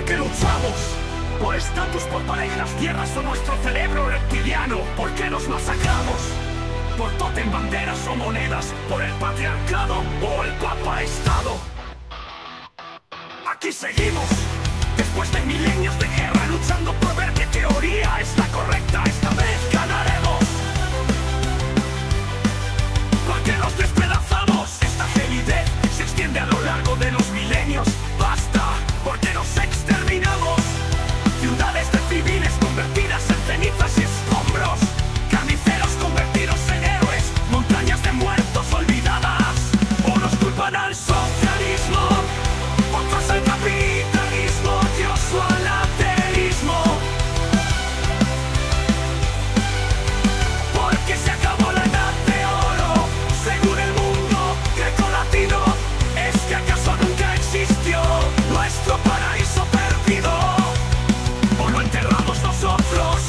qué luchamos? Por estatus, por pared, las tierras o nuestro cerebro reptiliano. ¿Por qué nos masacramos? Por tótem, banderas o monedas, por el patriarcado o el papa estado. Aquí seguimos, después de milenios de guerra, luchando por ver qué teoría es la correcta. Esta vez ganaremos. ¿Por qué nos despedazamos? Esta gelidez se extiende a lo largo de los milenios. ¡Basta! ¿Por qué nos exterminamos? Ciudades de civiles convertidas en cenizas y escombros. Carniceros convertidos en héroes. Montañas de muertos olvidadas. Unos culpan al socialismo, otros al capitalismo, Dios o al ateísmo. Porque se acabó la edad de oro, según el mundo grecolatino. ¿Es que acaso nunca existió nuestro paraíso perdido? ¿O lo enterramos nosotros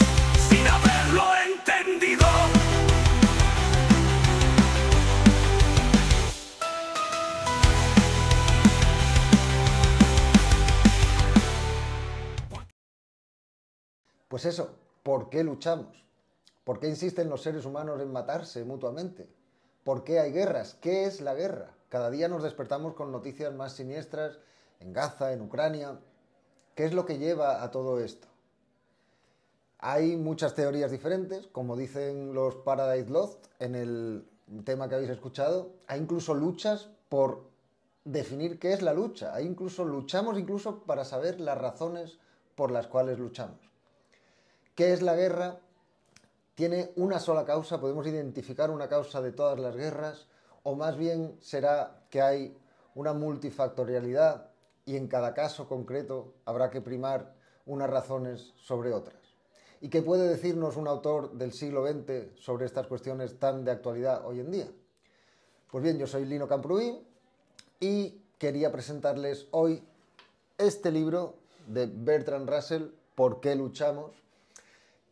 sin haberlo entendido? Pues eso, ¿por qué luchamos? ¿Por qué insisten los seres humanos en matarse mutuamente? ¿Por qué hay guerras? ¿Qué es la guerra? Cada día nos despertamos con noticias más siniestras en Gaza, en Ucrania. ¿Qué es lo que lleva a todo esto? Hay muchas teorías diferentes, como dicen los Paradise Lost en el tema que habéis escuchado. Hay incluso luchas por definir qué es la lucha. Luchamos incluso para saber las razones por las cuales luchamos. ¿Qué es la guerra? ¿Tiene una sola causa? ¿Podemos identificar una causa de todas las guerras? ¿O más bien será que hay una multifactorialidad y en cada caso concreto habrá que primar unas razones sobre otras? ¿Y qué puede decirnos un autor del siglo XX sobre estas cuestiones tan de actualidad hoy en día? Pues bien, yo soy Lino Camprubí y quería presentarles hoy este libro de Bertrand Russell, ¿Por qué luchamos?,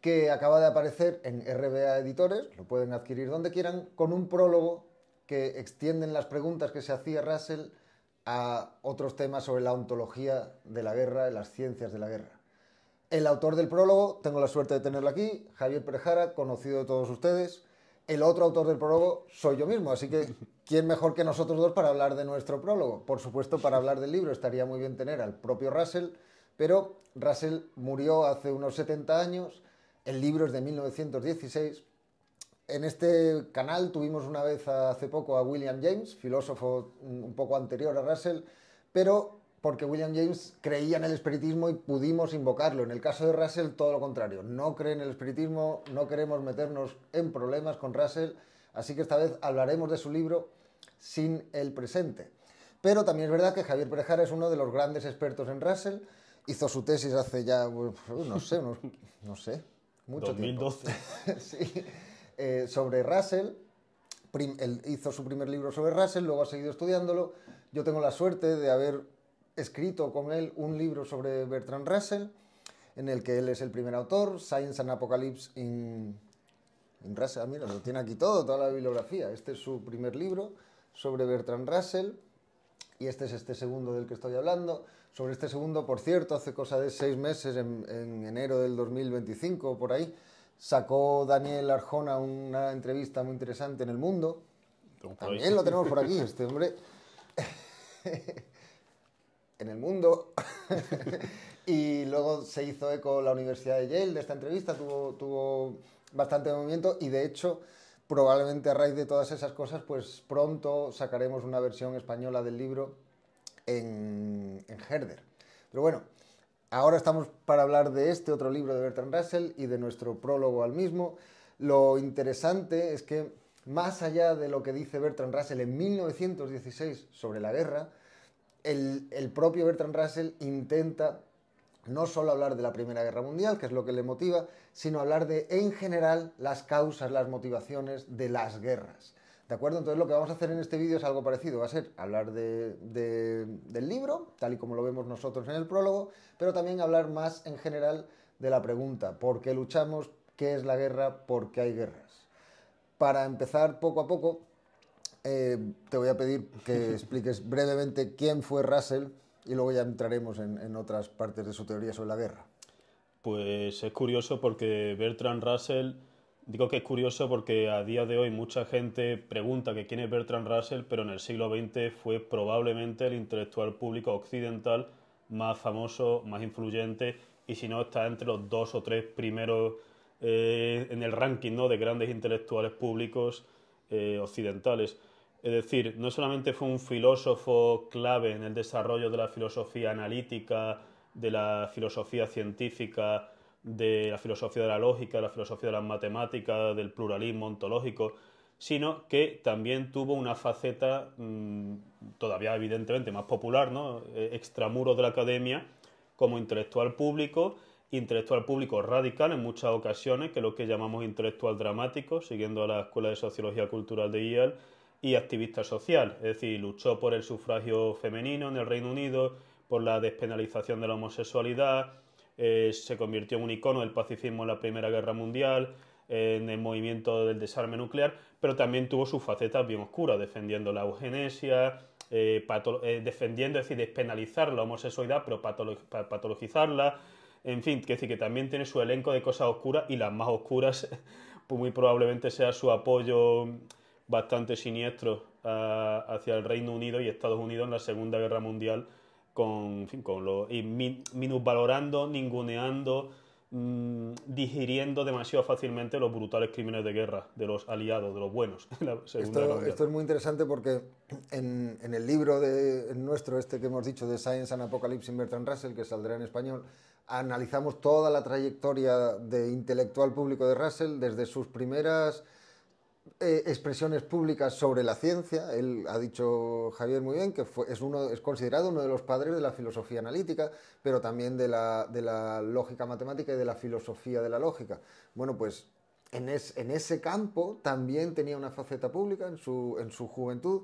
que acaba de aparecer en RBA Editores, lo pueden adquirir donde quieran, con un prólogo que extienden las preguntas que se hacía Russell a otros temas sobre la ontología de la guerra y las ciencias de la guerra. El autor del prólogo, tengo la suerte de tenerlo aquí, Javier Perejara, conocido de todos ustedes. El otro autor del prólogo soy yo mismo, así que ¿quién mejor que nosotros dos para hablar de nuestro prólogo? Por supuesto, para hablar del libro estaría muy bien tener al propio Russell, pero Russell murió hace unos 70 años. El libro es de 1916. En este canal tuvimos una vez hace poco a William James, filósofo un poco anterior a Russell, pero porque William James creía en el espiritismo y pudimos invocarlo. En el caso de Russell, todo lo contrario. No cree en el espiritismo, no queremos meternos en problemas con Russell, así que esta vez hablaremos de su libro sin el presente. Pero también es verdad que Javier Perejara es uno de los grandes expertos en Russell. Hizo su tesis hace ya, no sé, mucho 2012. tiempo. Sí, sobre Russell. Él hizo su primer libro sobre Russell, luego ha seguido estudiándolo. Yo tengo la suerte de haber escrito con él un libro sobre Bertrand Russell, en el que él es el primer autor, Science and Apocalypse in Russell. Mira, lo tiene aquí todo, toda la bibliografía. Este es su primer libro sobre Bertrand Russell y este es este segundo del que estoy hablando. Sobre este segundo, por cierto, hace cosa de 6 meses, en enero del 2025 o por ahí, sacó Daniel Arjona una entrevista muy interesante en El Mundo. También lo tenemos por aquí, este hombre. En El Mundo. Y luego se hizo eco la Universidad de Yale de esta entrevista, tuvo bastante movimiento y de hecho probablemente a raíz de todas esas cosas pues pronto sacaremos una versión española del libro en Herder. Pero bueno, ahora estamos para hablar de este otro libro de Bertrand Russell y de nuestro prólogo al mismo. Lo interesante es que más allá de lo que dice Bertrand Russell en 1916 sobre la guerra, el propio Bertrand Russell intenta no solo hablar de la Primera Guerra Mundial, que es lo que le motiva, sino hablar de, en general, las causas, las motivaciones de las guerras. ¿De acuerdo? Entonces lo que vamos a hacer en este vídeo es algo parecido. Va a ser hablar del libro, tal y como lo vemos nosotros en el prólogo, pero también hablar más en general de la pregunta, ¿por qué luchamos? ¿Qué es la guerra? ¿Por qué hay guerras? Para empezar poco a poco, te voy a pedir que expliques brevemente quién fue Russell Y luego ya entraremos en otras partes de su teoría sobre la guerra. Pues es curioso porque Bertrand Russell, digo que es curioso porque a día de hoy mucha gente pregunta que quién es Bertrand Russell, pero en el siglo XX fue probablemente el intelectual público occidental más famoso, más influyente, y si no está entre los 2 o 3 primeros en el ranking, ¿no?, de grandes intelectuales públicos occidentales. Es decir, no solamente fue un filósofo clave en el desarrollo de la filosofía analítica, de la filosofía científica, de la filosofía de la lógica, de la filosofía de las matemáticas, del pluralismo ontológico, sino que también tuvo una faceta todavía evidentemente más popular, ¿no?, extramuros de la academia, como intelectual público radical en muchas ocasiones, que es lo que llamamos intelectual dramático, siguiendo la Escuela de Sociología Cultural de Yale, y activista social, es decir, luchó por el sufragio femenino en el Reino Unido, por la despenalización de la homosexualidad, se convirtió en un icono del pacifismo en la Primera Guerra Mundial, en el movimiento del desarme nuclear, pero también tuvo sus facetas bien oscuras, defendiendo la eugenesia, defendiendo, es decir, despenalizar la homosexualidad, pero patologizarla, en fin, que decir que también tiene su elenco de cosas oscuras, y las más oscuras pues muy probablemente sea su apoyo bastante siniestro hacia el Reino Unido y Estados Unidos en la Segunda Guerra Mundial, en fin, minusvalorando, ninguneando, digiriendo demasiado fácilmente los brutales crímenes de guerra de los aliados, de los buenos. En la Segunda Guerra Mundial. Esto es muy interesante porque en el libro nuestro, este que hemos dicho, de Science and Apocalypse in Bertrand Russell, que saldrá en español, analizamos toda la trayectoria de intelectual público de Russell, desde sus primeras expresiones públicas sobre la ciencia. Él ha dicho, Javier, muy bien, que es considerado uno de los padres de la filosofía analítica, pero también de la lógica matemática y de la filosofía de la lógica. Bueno, pues en ese campo también tenía una faceta pública en su juventud,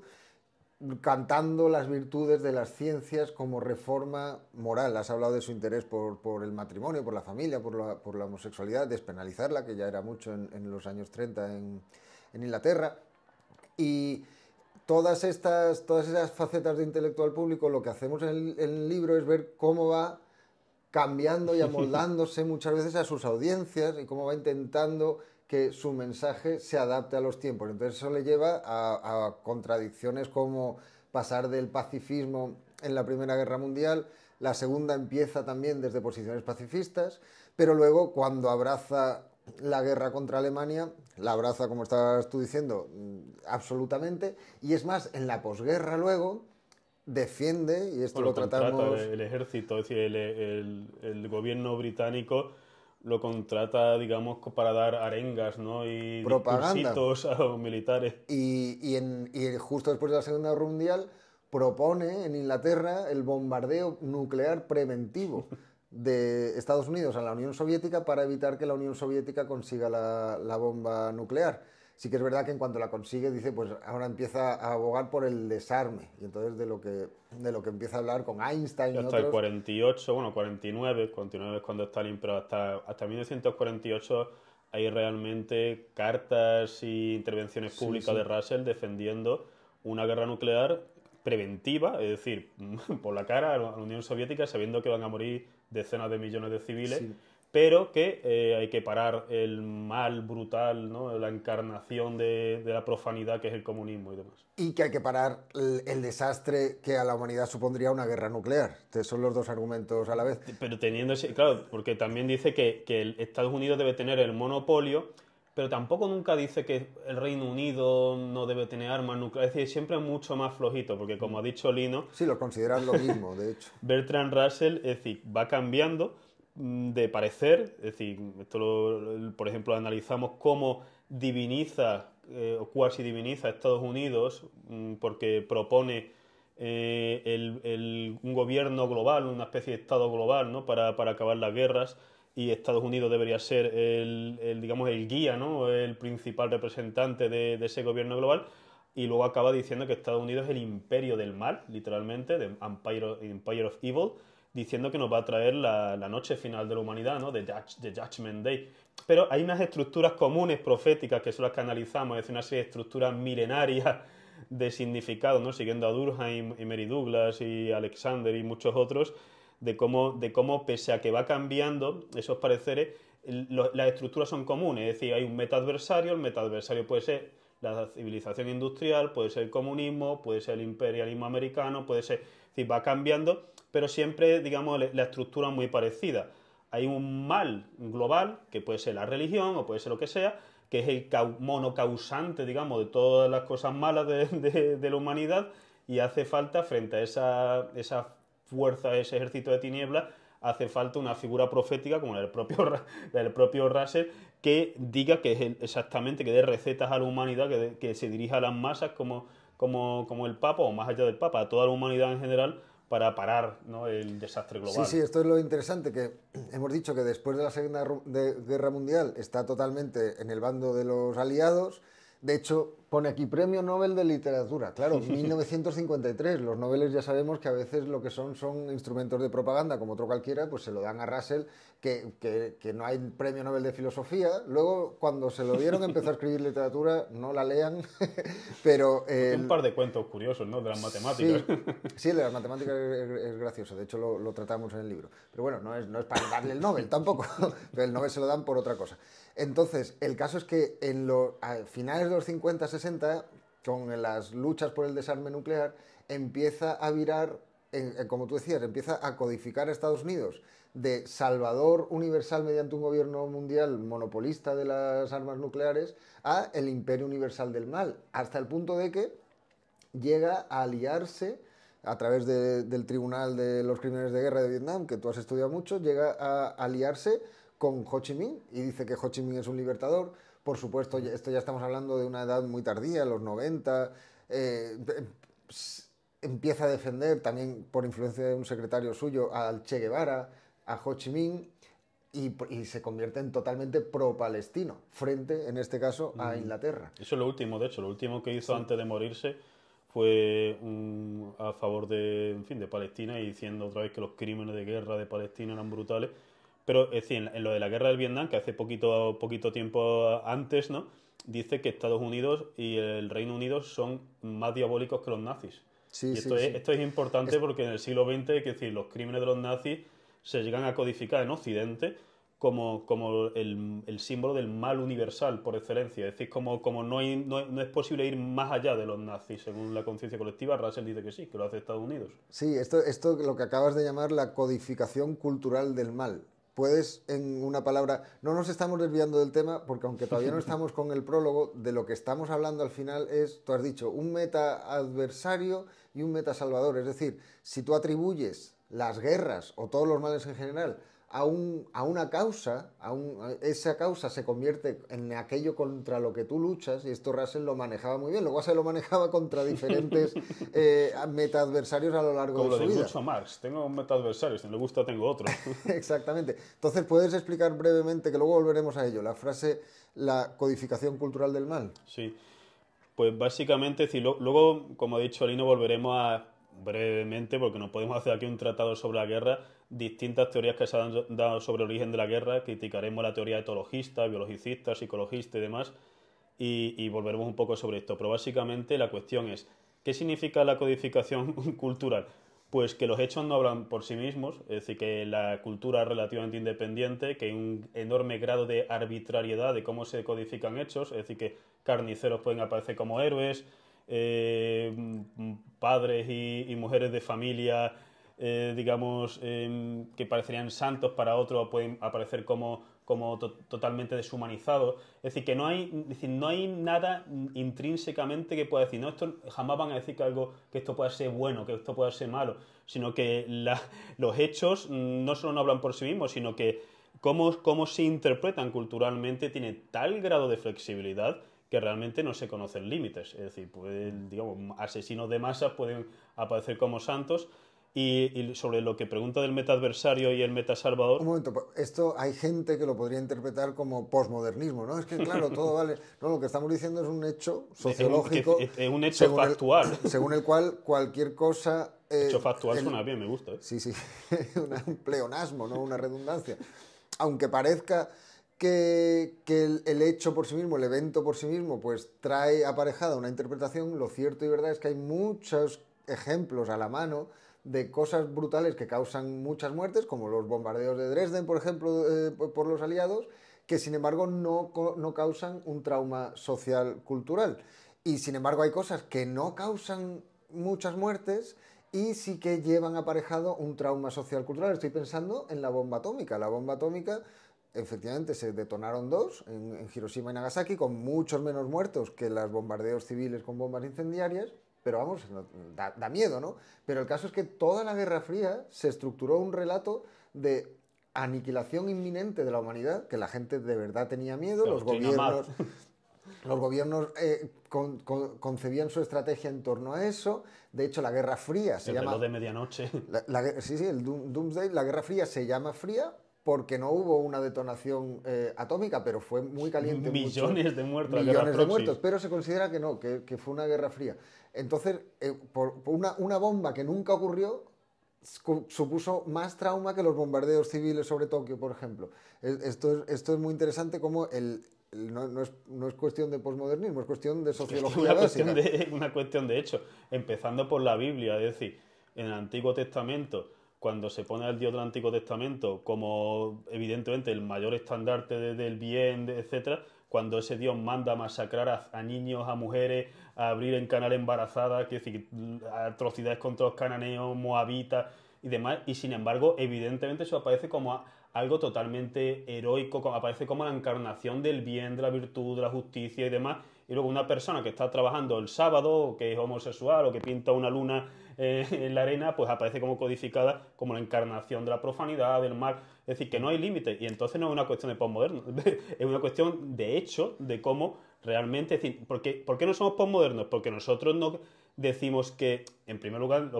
cantando las virtudes de las ciencias como reforma moral. Has hablado de su interés por el matrimonio, por la familia, por la homosexualidad, despenalizarla, que ya era mucho en los años 30 en Inglaterra. Y todas esas facetas de intelectual público, lo que hacemos en el libro es ver cómo va cambiando y amoldándose muchas veces a sus audiencias y cómo va intentando que su mensaje se adapte a los tiempos. Entonces eso le lleva a contradicciones como pasar del pacifismo en la Primera Guerra Mundial. La Segunda empieza también desde posiciones pacifistas, pero luego cuando abraza la guerra contra Alemania, la abraza, como estabas tú diciendo, absolutamente, y es más, en la posguerra luego defiende, y esto lo tratamos... El ejército, es decir, el gobierno británico lo contrata, digamos, para dar arengas, ¿no?, y discursitos a los militares. Y justo después de la Segunda Guerra Mundial propone en Inglaterra el bombardeo nuclear preventivo de Estados Unidos a la Unión Soviética para evitar que la Unión Soviética consiga la bomba nuclear. Sí que es verdad que en cuanto la consigue, dice, pues ahora empieza a abogar por el desarme. Y entonces de lo que empieza a hablar con Einstein y hasta otros... el 48, bueno, 49 es cuando Stalin, pero hasta 1948 hay realmente cartas y intervenciones públicas de Russell defendiendo una guerra nuclear preventiva, es decir, por la cara a la Unión Soviética, sabiendo que van a morir decenas de millones de civiles, pero que hay que parar el mal brutal, ¿no?, la encarnación de la profanidad que es el comunismo y demás. Y que hay que parar el desastre que a la humanidad supondría una guerra nuclear. Entonces son los dos argumentos a la vez. Pero teniendo ese, claro, porque también dice que Estados Unidos debe tener el monopolio, pero tampoco nunca dice que el Reino Unido no debe tener armas nucleares. Es decir, siempre es mucho más flojito, porque como ha dicho Lino... Sí, lo consideran lo mismo, de hecho. Bertrand Russell, es decir, va cambiando de parecer, es decir, por ejemplo, analizamos cómo diviniza o cuasi diviniza a Estados Unidos, porque propone un gobierno global, una especie de Estado global, ¿no?, para acabar las guerras, y Estados Unidos debería ser digamos, el guía, ¿no?, el principal representante de ese gobierno global, y luego acaba diciendo que Estados Unidos es el imperio del mal, literalmente, the Empire of Evil, diciendo que nos va a traer la noche final de la humanidad, ¿no?, the Judgment Day. Pero hay unas estructuras comunes proféticas que son las que analizamos, es decir, una serie de estructuras milenarias de significado, ¿no? Siguiendo a Durkheim y Mary Douglas y Alexander y muchos otros, de cómo pese a que va cambiando esos pareceres, las estructuras son comunes. Es decir, hay un metaadversario, el metaadversario puede ser la civilización industrial, puede ser el comunismo, puede ser el imperialismo americano, puede ser... Es decir, va cambiando, pero siempre, digamos, la estructura es muy parecida. Hay un mal global, que puede ser la religión o puede ser lo que sea, que es el monocausante, digamos, de todas las cosas malas de la humanidad, y hace falta, frente a esa fuerza, ese ejército de tinieblas, hace falta una figura profética como la del propio Russell, que diga que es exactamente, que dé recetas a la humanidad, que se dirija a las masas como el Papa, o más allá del Papa, a toda la humanidad en general, para parar, ¿no?, el desastre global. Sí, esto es lo interesante, que hemos dicho que después de la Segunda Guerra Mundial está totalmente en el bando de los aliados. De hecho, pone aquí Premio Nobel de Literatura. Claro, 1953. Los Nobeles ya sabemos que a veces lo que son instrumentos de propaganda, como otro cualquiera, pues se lo dan a Russell, que no hay Premio Nobel de Filosofía. Luego, cuando se lo dieron, empezó a escribir literatura, no la lean, pero... Un par de cuentos curiosos, ¿no?, de las matemáticas. Sí, el de las matemáticas es gracioso, de hecho lo tratamos en el libro. Pero bueno, no es para darle el Nobel tampoco, pero el Nobel se lo dan por otra cosa. Entonces, el caso es que a finales de los 50-60, con las luchas por el desarme nuclear, empieza a virar, como tú decías, empieza a codificar a Estados Unidos de salvador universal mediante un gobierno mundial monopolista de las armas nucleares a el imperio universal del mal, hasta el punto de que llega a aliarse a través del Tribunal de los Crímenes de Guerra de Vietnam, que tú has estudiado mucho, llega a aliarse con Ho Chi Minh, y dice que Ho Chi Minh es un libertador. Por supuesto, esto ya estamos hablando de una edad muy tardía, los 90, empieza a defender, también por influencia de un secretario suyo, al Che Guevara, a Ho Chi Minh, y se convierte en totalmente pro-palestino, frente, en este caso, a Inglaterra. Eso es lo último, de hecho, lo último que hizo antes de morirse fue a favor de Palestina, y diciendo otra vez que los crímenes de guerra de Palestina eran brutales. Pero, es decir, en lo de la guerra del Vietnam, que hace poquito tiempo antes, ¿no?, dice que Estados Unidos y el Reino Unido son más diabólicos que los nazis. Sí, y esto es importante porque en el siglo XX, es decir, los crímenes de los nazis se llegan a codificar en Occidente como el símbolo del mal universal por excelencia. Es decir, como no es posible ir más allá de los nazis, según la conciencia colectiva. Russell dice que sí, que lo hace Estados Unidos. Sí, esto lo que acabas de llamar la codificación cultural del mal. Puedes, en una palabra, no nos estamos desviando del tema, porque aunque todavía no estamos con el prólogo, de lo que estamos hablando al final es, tú has dicho, un meta adversario y un meta salvador. Es decir, si tú atribuyes las guerras o todos los males en general a una causa, esa causa se convierte en aquello contra lo que tú luchas, y esto Russell lo manejaba muy bien. Luego se lo manejaba contra diferentes metaadversarios a lo largo de su vida. Como lo de Groucho Marx, tengo un metaadversario, si no le gusta tengo otro. Exactamente. Entonces, ¿puedes explicar brevemente, que luego volveremos a ello, la frase, la codificación cultural del mal? Sí, pues básicamente, luego, como ha dicho Lino, volveremos a brevemente, porque no podemos hacer aquí un tratado sobre la guerra, distintas teorías que se han dado sobre el origen de la guerra. Criticaremos la teoría etologista, biologicista, psicologista y demás, y volveremos un poco sobre esto. Pero básicamente la cuestión es, ¿qué significa la codificación cultural? Pues que los hechos no hablan por sí mismos, es decir, que la cultura es relativamente independiente, que hay un enorme grado de arbitrariedad de cómo se codifican hechos, es decir, que carniceros pueden aparecer como héroes, padres y mujeres de familia, digamos, que parecerían santos para otros, pueden aparecer como totalmente deshumanizados. Es decir, que no hay nada intrínsecamente que pueda decir, no, esto jamás van a decir que esto pueda ser bueno, que esto pueda ser malo, sino que los hechos no solo no hablan por sí mismos, sino que cómo se interpretan culturalmente tiene tal grado de flexibilidad que realmente no se conocen límites. Es decir, digamos, asesinos de masas pueden aparecer como santos. Y sobre lo que pregunta del metaadversario y el metasalvador... Un momento, esto hay gente que lo podría interpretar como posmodernismo, ¿no? Es que claro, todo vale... No, lo que estamos diciendo es un hecho sociológico... Es un hecho factual. Según el cual cualquier cosa... hecho factual suena bien, me gusta. Sí, un pleonasmo, no una redundancia. Aunque parezca que el hecho por sí mismo, el evento por sí mismo, pues trae aparejada una interpretación, lo cierto y verdad es que hay muchos ejemplos a la mano de cosas brutales que causan muchas muertes, como los bombardeos de Dresden, por ejemplo, por los aliados, que sin embargo no causan un trauma social cultural. Y sin embargo hay cosas que no causan muchas muertes y sí que llevan aparejado un trauma social cultural. Estoy pensando en la bomba atómica. La bomba atómica, efectivamente, se detonaron dos en Hiroshima y Nagasaki, con muchos menos muertos que los bombardeos civiles con bombas incendiarias, pero vamos, da miedo, ¿no? Pero el caso es que toda la Guerra Fría se estructuró un relato de aniquilación inminente de la humanidad, que la gente de verdad tenía miedo, los gobiernos... Los gobiernos concebían su estrategia en torno a eso. De hecho, la Guerra Fría se llama... El reloj de medianoche. Sí, el Doomsday. La Guerra Fría se llama fría porque no hubo una detonación atómica, pero fue muy caliente. Millones de muertos. Millones de muertos, pero se considera que no, que fue una Guerra Fría. Entonces, por una bomba que nunca ocurrió supuso más trauma que los bombardeos civiles sobre Tokio, por ejemplo. Esto es muy interesante como no es cuestión de posmodernismo, es cuestión de sociología básica. Una cuestión de hecho, empezando por la Biblia, es decir, en el Antiguo Testamento, cuando se pone al Dios del Antiguo Testamento como evidentemente el mayor estandarte del bien, etcétera, cuando ese Dios manda a masacrar a niños, a mujeres, a abrir en canal embarazadas, es decir, atrocidades contra los cananeos, moabitas y demás, y sin embargo, evidentemente eso aparece como algo totalmente heroico, aparece como la encarnación del bien, de la virtud, de la justicia y demás, y luego una persona que está trabajando el sábado, que es homosexual o que pinta una luna en la arena, pues aparece como codificada como la encarnación de la profanidad, del mal, es decir, que no hay límites, y entonces no es una cuestión de posmoderno, es una cuestión de hecho, de cómo realmente, es decir, ¿por qué no somos posmodernos? Porque nosotros no decimos que, en primer lugar,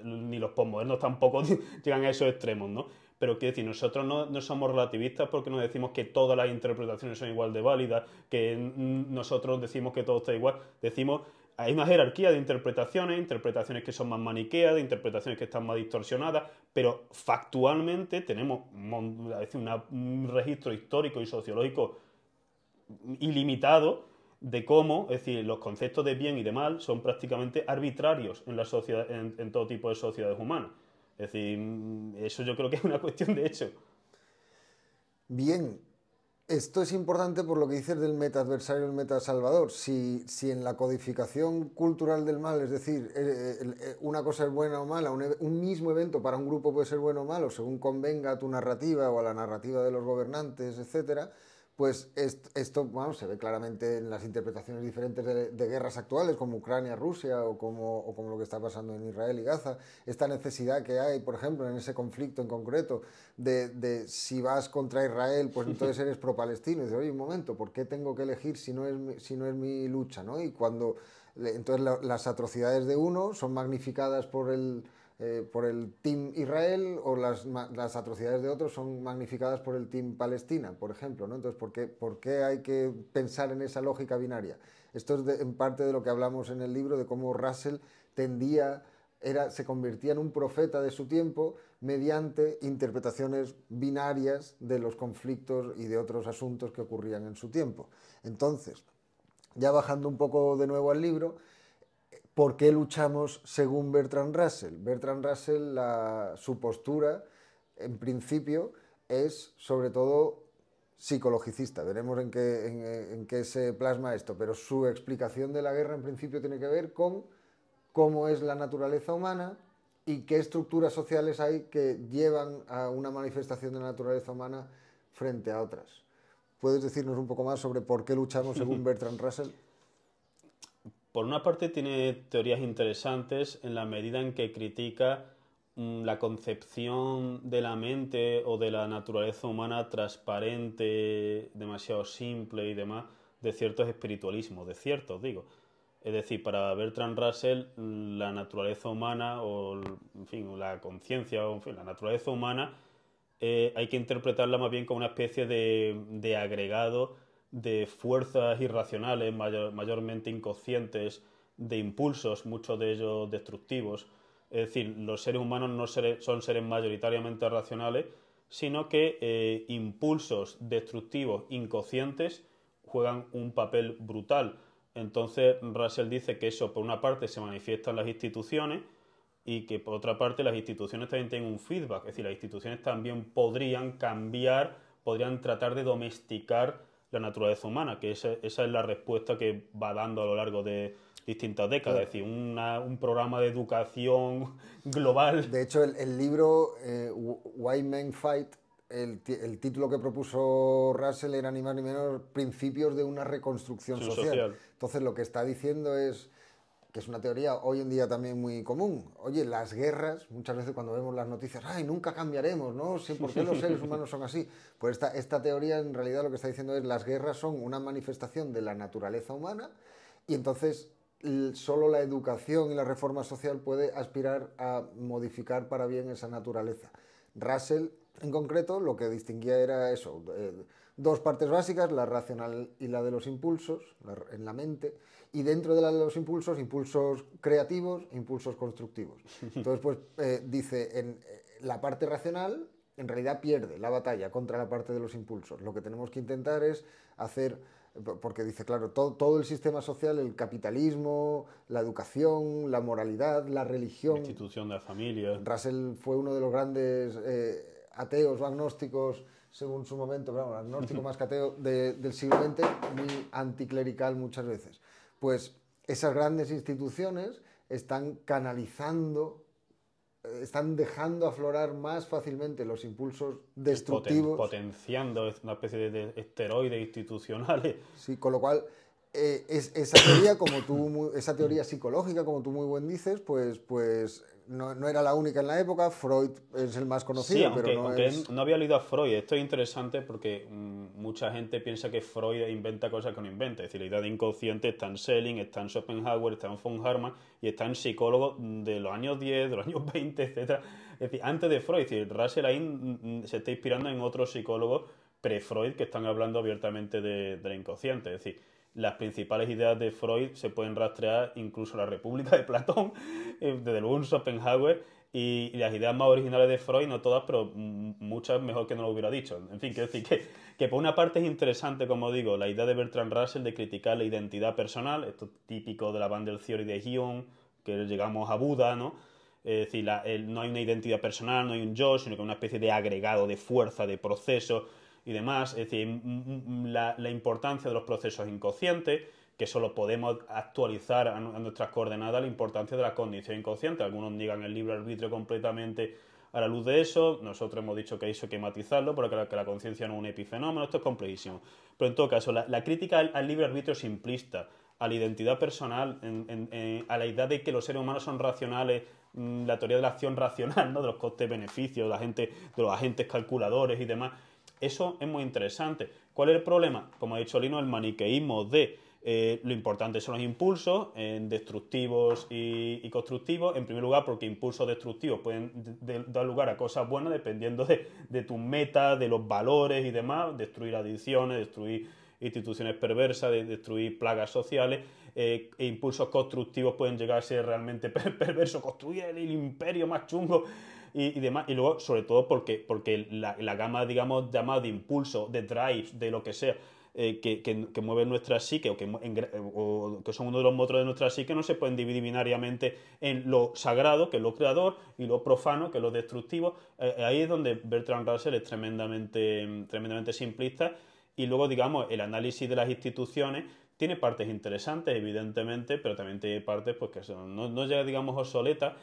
ni los posmodernos tampoco llegan a esos extremos, ¿no? Pero quiero decir, nosotros no somos relativistas porque no decimos que todas las interpretaciones son igual de válidas, que nosotros decimos que todo está igual. Decimos, hay una jerarquía de interpretaciones que son más maniqueas, interpretaciones que están más distorsionadas, pero factualmente tenemos un registro histórico y sociológico ilimitado de cómo, es decir, los conceptos de bien y de mal son prácticamente arbitrarios en la sociedad, en todo tipo de sociedades humanas. Es decir, eso yo creo que es una cuestión de hecho. Bien, esto es importante por lo que dices del metaadversario y el metasalvador. Si en la codificación cultural del mal, es decir, una cosa es buena o mala, un mismo evento para un grupo puede ser bueno o malo, según convenga a tu narrativa o a la narrativa de los gobernantes, etcétera, pues esto bueno, se ve claramente en las interpretaciones diferentes de guerras actuales, como Ucrania, Rusia, o como lo que está pasando en Israel y Gaza. Esta necesidad que hay, por ejemplo, en ese conflicto en concreto, de si vas contra Israel, pues entonces eres pro-palestino. Y dices, oye, un momento, ¿por qué tengo que elegir si no es mi lucha, ¿no? Y cuando entonces las atrocidades de uno son magnificadas por el Team Israel, o las atrocidades de otros son magnificadas por el Team Palestina, por ejemplo, ¿no? Entonces, ¿por qué hay que pensar en esa lógica binaria? Esto es en parte de lo que hablamos en el libro, de cómo Russell se convertía en un profeta de su tiempo mediante interpretaciones binarias de los conflictos y de otros asuntos que ocurrían en su tiempo. Entonces, ya bajando un poco de nuevo al libro, ¿por qué luchamos según Bertrand Russell? Bertrand Russell, su postura, en principio, es sobre todo psicologicista. Veremos en qué se plasma esto, pero su explicación de la guerra, en principio, tiene que ver con cómo es la naturaleza humana y qué estructuras sociales hay que llevan a una manifestación de la naturaleza humana frente a otras. ¿Puedes decirnos un poco más sobre por qué luchamos según Bertrand Russell? Por una parte tiene teorías interesantes en la medida en que critica la concepción de la mente o de la naturaleza humana transparente, demasiado simple y demás, de ciertos espiritualismos, de ciertos, digo. Es decir, para Bertrand Russell, la naturaleza humana o, en fin, la conciencia o, en fin, la naturaleza humana hay que interpretarla más bien como una especie de agregado de fuerzas irracionales, mayormente inconscientes, de impulsos, muchos de ellos destructivos. Es decir, los seres humanos son seres mayoritariamente racionales, sino que impulsos destructivos inconscientes juegan un papel brutal. Entonces Russell dice que eso por una parte se manifiesta en las instituciones y que por otra parte las instituciones también tienen un feedback, es decir, las instituciones también podrían cambiar, podrían tratar de domesticar la naturaleza humana, que esa es la respuesta que va dando a lo largo de distintas décadas, es decir, un programa de educación global. De hecho, el libro Why Men Fight, el título que propuso Russell era ni más ni menos principios de una reconstrucción social. Entonces lo que está diciendo es que es una teoría hoy en día también muy común. Oye, las guerras, muchas veces cuando vemos las noticias, ¡ay, nunca cambiaremos! ¿No? Sí, ¿por qué los seres humanos son así? Pues esta teoría en realidad lo que está diciendo es las guerras son una manifestación de la naturaleza humana y entonces solo la educación y la reforma social puede aspirar a modificar para bien esa naturaleza. Russell, en concreto, lo que distinguía era eso, dos partes básicas, la racional y la de los impulsos, en la mente, y dentro de la de los impulsos creativos, impulsos constructivos. Entonces, pues, dice, la parte racional en realidad pierde la batalla contra la parte de los impulsos. Lo que tenemos que intentar es hacer, porque dice, claro, todo el sistema social, el capitalismo, la educación, la moralidad, la religión... La institución de la familia. Russell fue uno de los grandes ateos o agnósticos, según su momento, pero bueno, agnóstico más que ateo del siglo XX, muy anticlerical muchas veces. Pues esas grandes instituciones están canalizando, están dejando aflorar más fácilmente los impulsos destructivos. Potenciando una especie de esteroides institucionales. Sí, con lo cual, esa teoría, esa teoría psicológica, como tú muy bien dices, pues no era la única en la época. Freud es el más conocido, sí, pero aunque no había leído a Freud. Esto es interesante porque mucha gente piensa que Freud inventa cosas que no inventa. Es decir, la idea de inconsciente está en Schelling, está en Schopenhauer, está en von Hartmann y está en psicólogos de los años 10, de los años 20, etc. Es decir, antes de Freud. Es decir, Russell ahí se está inspirando en otros psicólogos pre-Freud que están hablando abiertamente de la inconsciente. Es decir, las principales ideas de Freud se pueden rastrear incluso a la República de Platón, desde luego en Schopenhauer, y las ideas más originales de Freud, no todas, pero muchas mejor que no lo hubiera dicho. En fin, quiero decir que por una parte es interesante, como digo, la idea de Bertrand Russell de criticar la identidad personal, esto es típico de la Bundle Theory de Hume, que llegamos a Buda, ¿no? Es decir, no hay una identidad personal, no hay un yo, sino que hay una especie de agregado de fuerza, de proceso y demás. Es decir, la importancia de los procesos inconscientes, que solo podemos actualizar a nuestras coordenadas la importancia de la condición inconsciente. Algunos niegan el libre arbitrio completamente a la luz de eso. Nosotros hemos dicho que eso hay que matizarlo, porque la conciencia no es un epifenómeno. Esto es complejísimo. Pero en todo caso, la crítica al libre arbitrio simplista, a la identidad personal, a la idea de que los seres humanos son racionales, la teoría de la acción racional, ¿no? De los costes-beneficios, de los agentes calculadores y demás. Eso es muy interesante. ¿Cuál es el problema? Como ha dicho Lino, el maniqueísmo de lo importante son los impulsos destructivos y constructivos. En primer lugar, porque impulsos destructivos pueden dar lugar a cosas buenas dependiendo de tus metas, de los valores y demás. Destruir adicciones, destruir instituciones perversas, destruir plagas sociales. E impulsos constructivos pueden llegar a ser realmente perversos, construir el imperio más chungo y demás. Y luego, sobre todo, porque la gama, digamos, llamada de impulsos, de drives, de lo que sea, que mueven nuestra psique o que son uno de los motores de nuestra psique, no se pueden dividir binariamente en lo sagrado, que es lo creador, y lo profano, que es lo destructivo. Ahí es donde Bertrand Russell es tremendamente simplista. Y luego, digamos, el análisis de las instituciones tiene partes interesantes, evidentemente, pero también tiene partes pues, que no llega, digamos, obsoletas.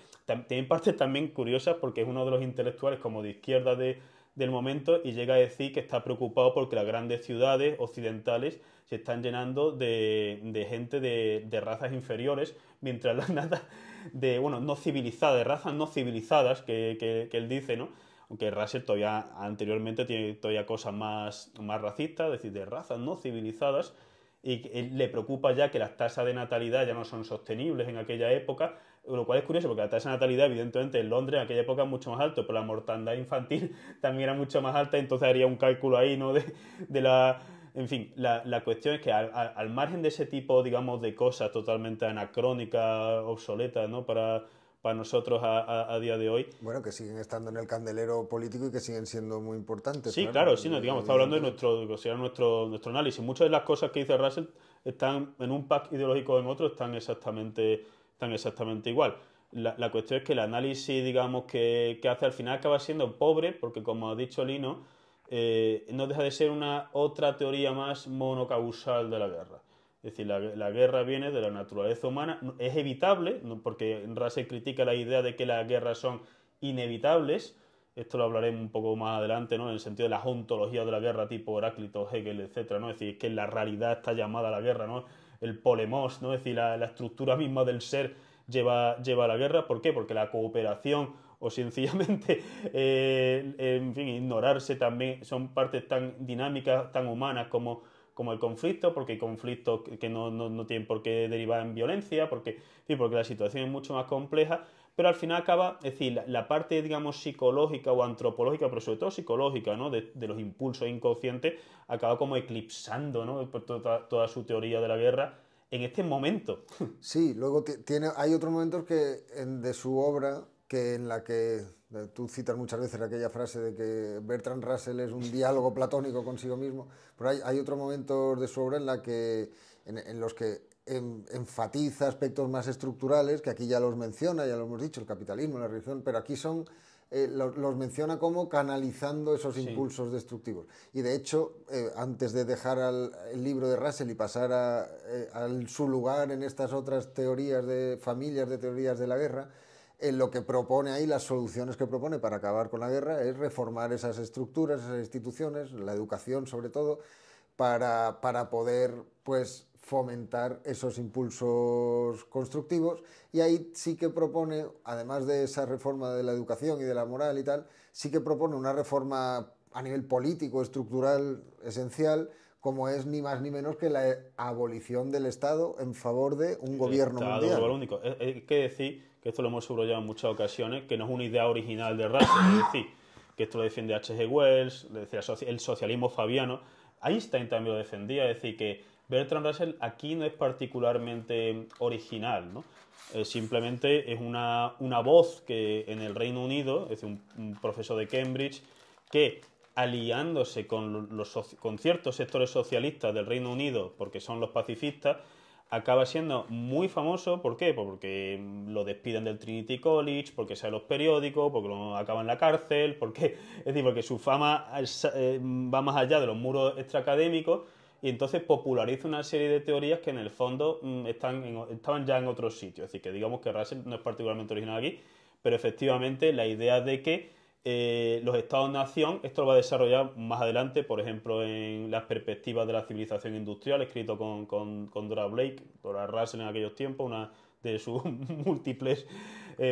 Tiene partes también curiosas porque es uno de los intelectuales como de izquierda del momento y llega a decir que está preocupado porque las grandes ciudades occidentales se están llenando de gente de razas inferiores, mientras las razas no civilizadas, de razas no civilizadas, que él dice, ¿no? Aunque Russell todavía anteriormente tiene todavía cosas más racistas, es decir, de razas no civilizadas, y le preocupa ya que las tasas de natalidad ya no son sostenibles en aquella época, lo cual es curioso porque la tasa de natalidad evidentemente en Londres en aquella época es mucho más alta, pero la mortandad infantil también era mucho más alta, entonces haría un cálculo ahí, ¿no? En fin, la cuestión es que al margen de ese tipo, digamos, de cosas totalmente anacrónicas, obsoletas, ¿no? Para para nosotros a día de hoy. Bueno, que siguen estando en el candelero político y que siguen siendo muy importantes. Sí, claro, sí, no, digamos, está hablando de nuestro análisis. Muchas de las cosas que dice Russell están en un pack ideológico o en otro, están exactamente igual. La cuestión es que el análisis, digamos, que hace al final acaba siendo pobre, porque como ha dicho Lino, no deja de ser una otra teoría más monocausal de la guerra. Es decir, la guerra viene de la naturaleza humana, es evitable, porque Russell critica la idea de que las guerras son inevitables. Esto lo hablaremos un poco más adelante, ¿no? En el sentido de las ontologías de la guerra, tipo Heráclito, Hegel, etcétera, ¿no? Es decir, que la realidad está llamada a la guerra, ¿no? El polemos, ¿no? Es decir, la estructura misma del ser lleva a la guerra. ¿Por qué? Porque la cooperación o sencillamente, en fin, ignorarse también son partes tan dinámicas, tan humanas como el conflicto, porque hay conflictos que no tienen por qué derivar en violencia, porque la situación es mucho más compleja. Pero al final acaba, es decir, la parte, digamos, psicológica o antropológica, pero sobre todo psicológica, ¿no? de los impulsos inconscientes, acaba como eclipsando, ¿no? toda su teoría de la guerra en este momento. Sí, luego hay otros momentos de su obra en la que tú citas muchas veces aquella frase de que Bertrand Russell es un diálogo platónico consigo mismo, pero hay otros momentos de su obra en los que enfatiza aspectos más estructurales, que aquí ya los menciona, ya lo hemos dicho, el capitalismo, la religión, pero aquí los menciona como canalizando esos impulsos destructivos. Y de hecho, antes de dejar el libro de Russell y pasar a su lugar en estas otras familias de teorías de la guerra, lo que propone ahí, las soluciones que propone para acabar con la guerra, es reformar esas estructuras, esas instituciones, la educación sobre todo, para poder, pues, fomentar esos impulsos constructivos. Y ahí sí que propone, además de esa reforma de la educación y de la moral y tal, sí que propone una reforma a nivel político, estructural, esencial, como es ni más ni menos que la abolición del Estado en favor de un gobierno mundial. Global único. Hay que decir, que esto lo hemos subrayado en muchas ocasiones, que no es una idea original de Russell, es decir, que esto lo defiende H.G. Wells, decía el socialismo fabiano. Einstein también lo defendía, es decir, que Bertrand Russell aquí no es particularmente original, ¿no? Simplemente es una voz que en el Reino Unido, es decir, un profesor de Cambridge, que aliándose con ciertos sectores socialistas del Reino Unido, porque son los pacifistas, acaba siendo muy famoso. ¿Por qué? Porque lo despiden del Trinity College, porque sale en los periódicos, porque lo acaba en la cárcel, porque su fama va más allá de los muros extraacadémicos, y entonces populariza una serie de teorías que en el fondo estaban ya en otros sitios. Es decir, que digamos que Russell no es particularmente original aquí, pero efectivamente la idea de que los estados-nación, esto lo va a desarrollar más adelante, por ejemplo, en las perspectivas de la civilización industrial, escrito con Dora Blake, Dora Russell en aquellos tiempos, una de sus múltiples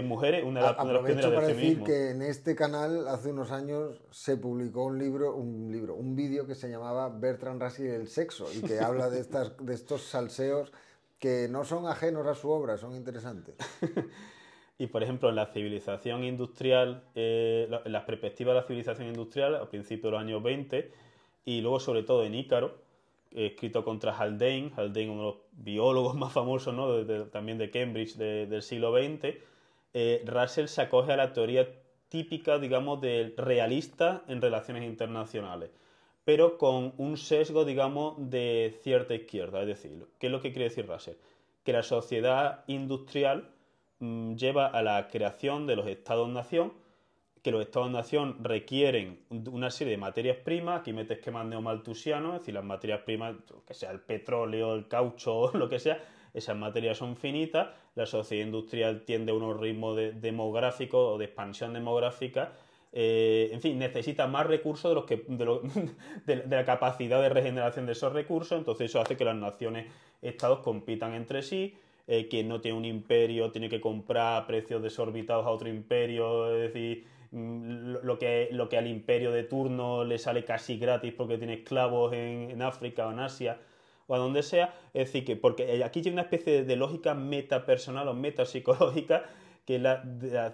mujeres, una de las pioneras del para feminismo. decir que en este canal hace unos años se publicó un vídeo que se llamaba Bertrand Russell y el sexo, y que habla de estos salseos que no son ajenos a su obra, son interesantes. Y, por ejemplo, en la civilización industrial, en las perspectivas de la civilización industrial, a principios de los años 20, y luego, sobre todo, en Ícaro, escrito contra Haldane, uno de los biólogos más famosos, ¿no? También de Cambridge del siglo XX, Russell se acoge a la teoría típica, digamos, del realista en relaciones internacionales, pero con un sesgo, digamos, de cierta izquierda. Es decir, ¿qué es lo que quiere decir Russell? Que la sociedad industrial lleva a la creación de los estados-nación, que los estados-nación requieren una serie de materias primas. Aquí mete esquemas neomalthusianos, es decir, las materias primas, que sea el petróleo, el caucho, lo que sea, esas materias son finitas. La sociedad industrial tiende a unos ritmos demográficos o de expansión demográfica. En fin, necesita más recursos de la capacidad de regeneración de esos recursos. Entonces eso hace que las naciones-estados compitan entre sí. Quien no tiene un imperio tiene que comprar a precios desorbitados a otro imperio, es decir, lo que al imperio de turno le sale casi gratis porque tiene esclavos en África o en Asia o a donde sea. Es decir, que porque aquí hay una especie de lógica metapersonal o metapsicológica, que las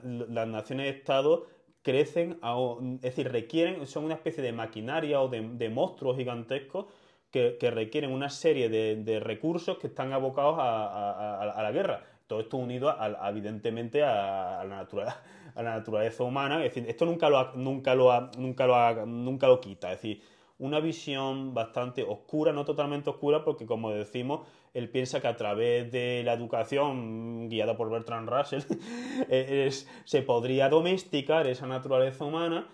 naciones-estados crecen, es decir, son una especie de maquinaria o de monstruos gigantescos que requieren una serie de recursos que están abocados a la guerra. todo esto unido evidentemente a la naturaleza humana. Es decir, esto nunca lo quita. Es decir, una visión bastante oscura, no totalmente oscura, porque como decimos, él piensa que a través de la educación guiada por Bertrand Russell se podría domesticar esa naturaleza humana,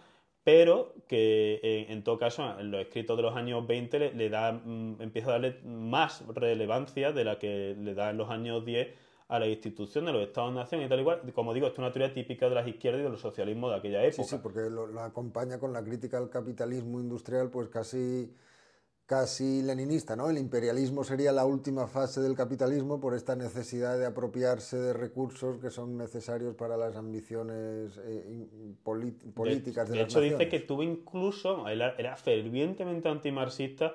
pero que en todo caso en los escritos de los años 20 empieza a darle más relevancia de la que le da en los años 10 a la institución de los Estados-nación y tal igual. Como digo, esto es una teoría típica de las izquierdas y de los socialismos de aquella época. Sí, porque lo acompaña con la crítica al capitalismo industrial, pues casi leninista, ¿no? El imperialismo sería la última fase del capitalismo por esta necesidad de apropiarse de recursos que son necesarios para las ambiciones políticas de las hecho, naciones. dice que tuvo incluso, era fervientemente antimarxista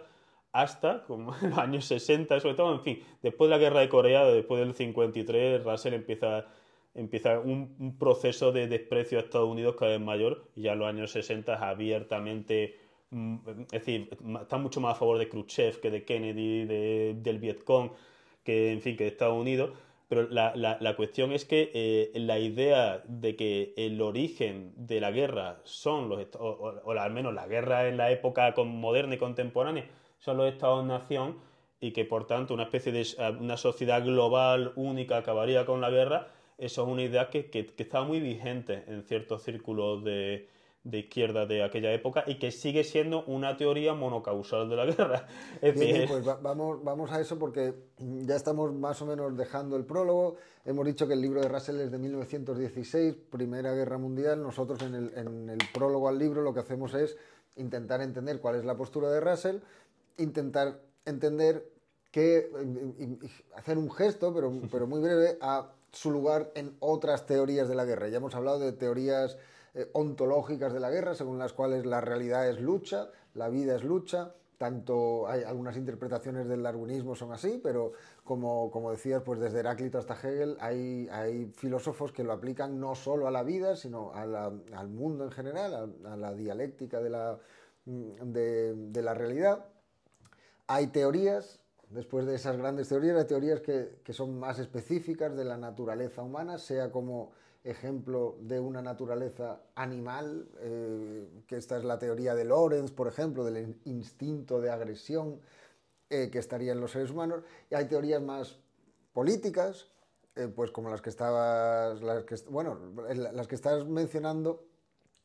hasta como en los años 60, sobre todo, en fin, después de la guerra de Corea, después del 53, Russell empieza un proceso de desprecio a Estados Unidos cada vez mayor, y ya en los años 60 es abiertamente, es decir, está mucho más a favor de Khrushchev que de Kennedy, del Vietcong, que en fin, que de Estados Unidos. Pero la cuestión es que la idea de que el origen de la guerra son o al menos la guerra en la época moderna y contemporánea, son los Estados-nación, y que por tanto una sociedad global única acabaría con la guerra, eso es una idea que estaba muy vigente en ciertos círculos de izquierda de aquella época y que sigue siendo una teoría monocausal de la guerra. Es Bien, decir, pues vamos a eso porque ya estamos más o menos dejando el prólogo. Hemos dicho que el libro de Russell es de 1916, Primera Guerra Mundial. Nosotros en el prólogo al libro lo que hacemos es intentar entender cuál es la postura de Russell, intentar entender hacer un gesto, pero muy breve, a su lugar en otras teorías de la guerra. Ya hemos hablado de teorías ontológicas de la guerra, según las cuales la realidad es lucha, la vida es lucha. Tanto hay algunas interpretaciones del darwinismo son así, pero como decías, pues desde Heráclito hasta Hegel hay filósofos que lo aplican no solo a la vida, sino al mundo en general, a la dialéctica de la realidad. Hay teorías, después de esas grandes teorías, hay teorías que son más específicas de la naturaleza humana, sea como ejemplo de una naturaleza animal, que esta es la teoría de Lorenz, por ejemplo, del instinto de agresión que estaría en los seres humanos, y hay teorías más políticas, pues como las que estás mencionando,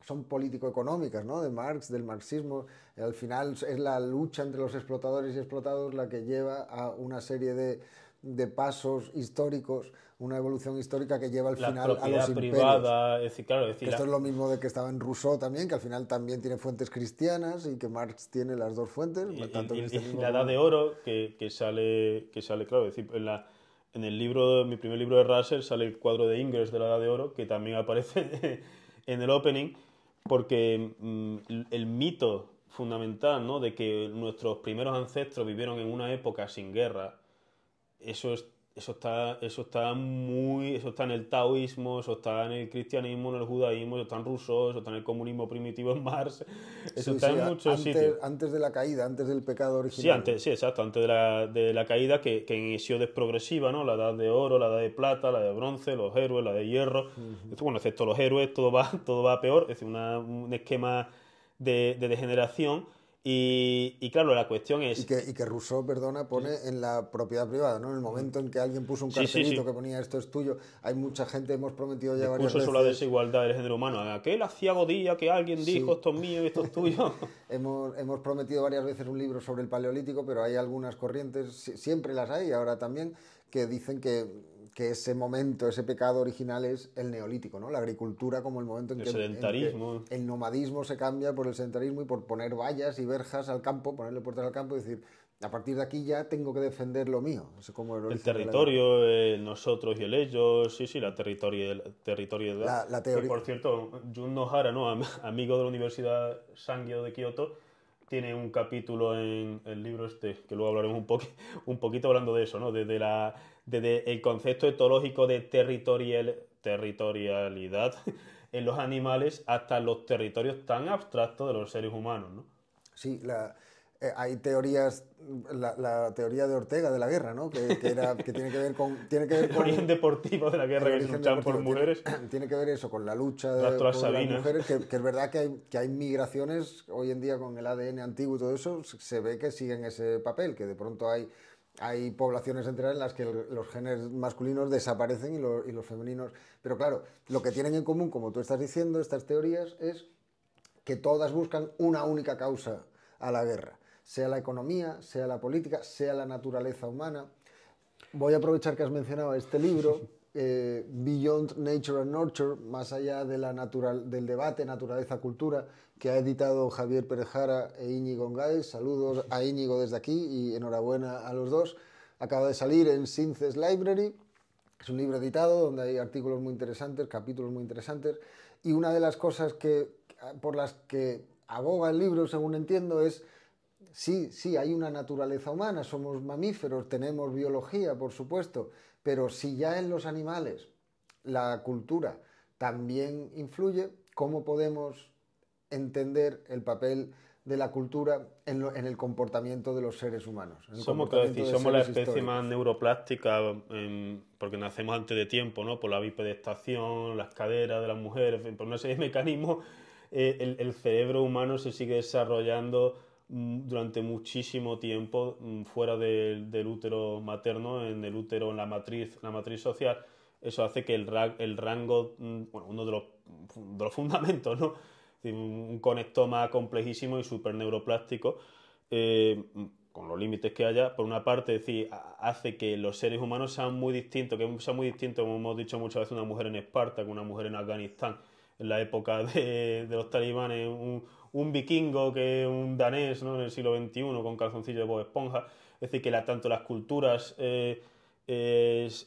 son político-económicas, ¿no? De Marx, del marxismo. Al final es la lucha entre los explotadores y explotados la que lleva a una serie de pasos históricos, una evolución histórica que lleva al final a los imperios. Privada, es decir, claro, esto es lo mismo de que estaba en Rousseau también, que al final también tiene fuentes cristianas y que Marx tiene las dos fuentes. Tanto y la Edad de Oro que sale, claro, es decir, en el libro, mi primer libro de Russell, sale el cuadro de Ingres de la Edad de Oro, que también aparece en el opening, porque el mito fundamental, ¿no?, de que nuestros primeros ancestros vivieron en una época sin guerra, eso está en el taoísmo, eso está en el cristianismo, en el judaísmo, eso está en Rousseau, eso está en el comunismo primitivo en Marx, eso está en muchos sitios. Antes de la caída, antes del pecado original. Sí, exacto, antes de la caída, que en Hesiodo es progresiva, ¿no? La edad de oro, la edad de plata, la de bronce, los héroes, la de hierro. Bueno, excepto los héroes, todo va a peor, es decir, un esquema de degeneración. Y claro, la cuestión es... Y que Rousseau, pone en la propiedad privada, ¿no? En el momento en que alguien puso un cartelito que ponía esto es tuyo, hay mucha gente, hemos prometido ya varias veces... sobre la desigualdad del género humano. Aquel aciagodía que alguien dijo, esto es mío y esto es tuyo. hemos prometido varias veces un libro sobre el Paleolítico, pero hay algunas corrientes, siempre las hay, ahora también, que dicen que ese momento, ese pecado original es el Neolítico, ¿no? La agricultura como el momento en que el nomadismo se cambia por el sedentarismo y por poner vallas y verjas al campo, ponerle puertas al campo y decir, a partir de aquí ya tengo que defender lo mío. Es como el territorio, el nosotros y el ellos, la territorialidad. La teoría. Que, por cierto, Jun Nohara, ¿no?, amigo de la Universidad Sangyo de Kioto, tiene un capítulo en el libro que luego hablaremos un poquito hablando de eso, ¿no? Desde el concepto etológico de territorialidad en los animales hasta los territorios tan abstractos de los seres humanos, ¿no? Sí, Hay teorías, la teoría de Ortega de la guerra, ¿no? Que tiene que ver con... Tiene que ver El con origen deportivo de la guerra, que se origen luchaban por deportivo. mujeres. Tiene que ver eso con la lucha Las por las Sabinas. mujeres, que es verdad que hay migraciones hoy en día con el ADN antiguo y todo eso, se ve que siguen ese papel, que de pronto hay poblaciones enteras en las que los genes masculinos desaparecen y los femeninos... Pero claro, lo que tienen en común, como tú estás diciendo, estas teorías, es que todas buscan una única causa a la guerra, sea la economía, sea la política, sea la naturaleza humana. Voy a aprovechar que has mencionado este libro, Beyond Nature and Nurture, más allá de del debate naturaleza-cultura, que ha editado Javier Pérez Jara e Íñigo Gáez. Saludos a Íñigo desde aquí y enhorabuena a los dos. Acaba de salir en Sciences Library. Es un libro editado donde hay artículos muy interesantes, capítulos muy interesantes, y una de las cosas por las que aboga el libro, según entiendo, es sí, hay una naturaleza humana, somos mamíferos, tenemos biología, por supuesto, pero si ya en los animales la cultura también influye, ¿cómo podemos entender el papel de la cultura en el comportamiento de los seres humanos? Somos la especie más neuroplástica, porque nacemos antes de tiempo, ¿no? Por la bipedestación, las caderas de las mujeres, por una serie de mecanismos. El cerebro humano se sigue desarrollando durante muchísimo tiempo fuera del útero materno, en el útero, en la matriz social. Eso hace que el rango, bueno, uno de los fundamentos, ¿no? Un conectoma complejísimo y súper neuroplástico, con los límites que haya, por una parte, es decir, hace que los seres humanos sean muy distintos, como hemos dicho muchas veces, una mujer en Esparta que una mujer en Afganistán, en la época de los talibanes, un vikingo que un danés, ¿no? En el siglo XXI con calzoncillo de Bob Esponja. Es decir, que tanto las culturas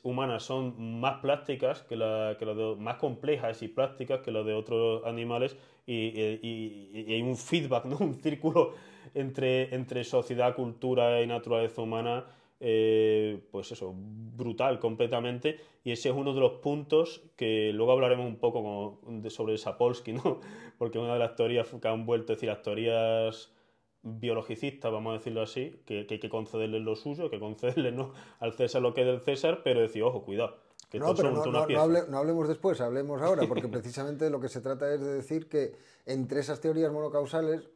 humanas son más plásticas más complejas y plásticas que las de otros animales, y hay un feedback, ¿no? Un círculo entre sociedad, cultura y naturaleza humana, pues eso, brutal completamente, y ese es uno de los puntos que luego hablaremos un poco sobre Sapolsky, ¿no? Porque una de las teorías que han vuelto, es decir, las teorías biologicistas, vamos a decirlo así, que hay que concederles lo suyo, que concederles, ¿no?, al César lo que es del César, pero decir, ojo, cuidado, que no, pero no hablemos después, hablemos ahora, porque precisamente lo que se trata es de decir que entre esas teorías monocausales,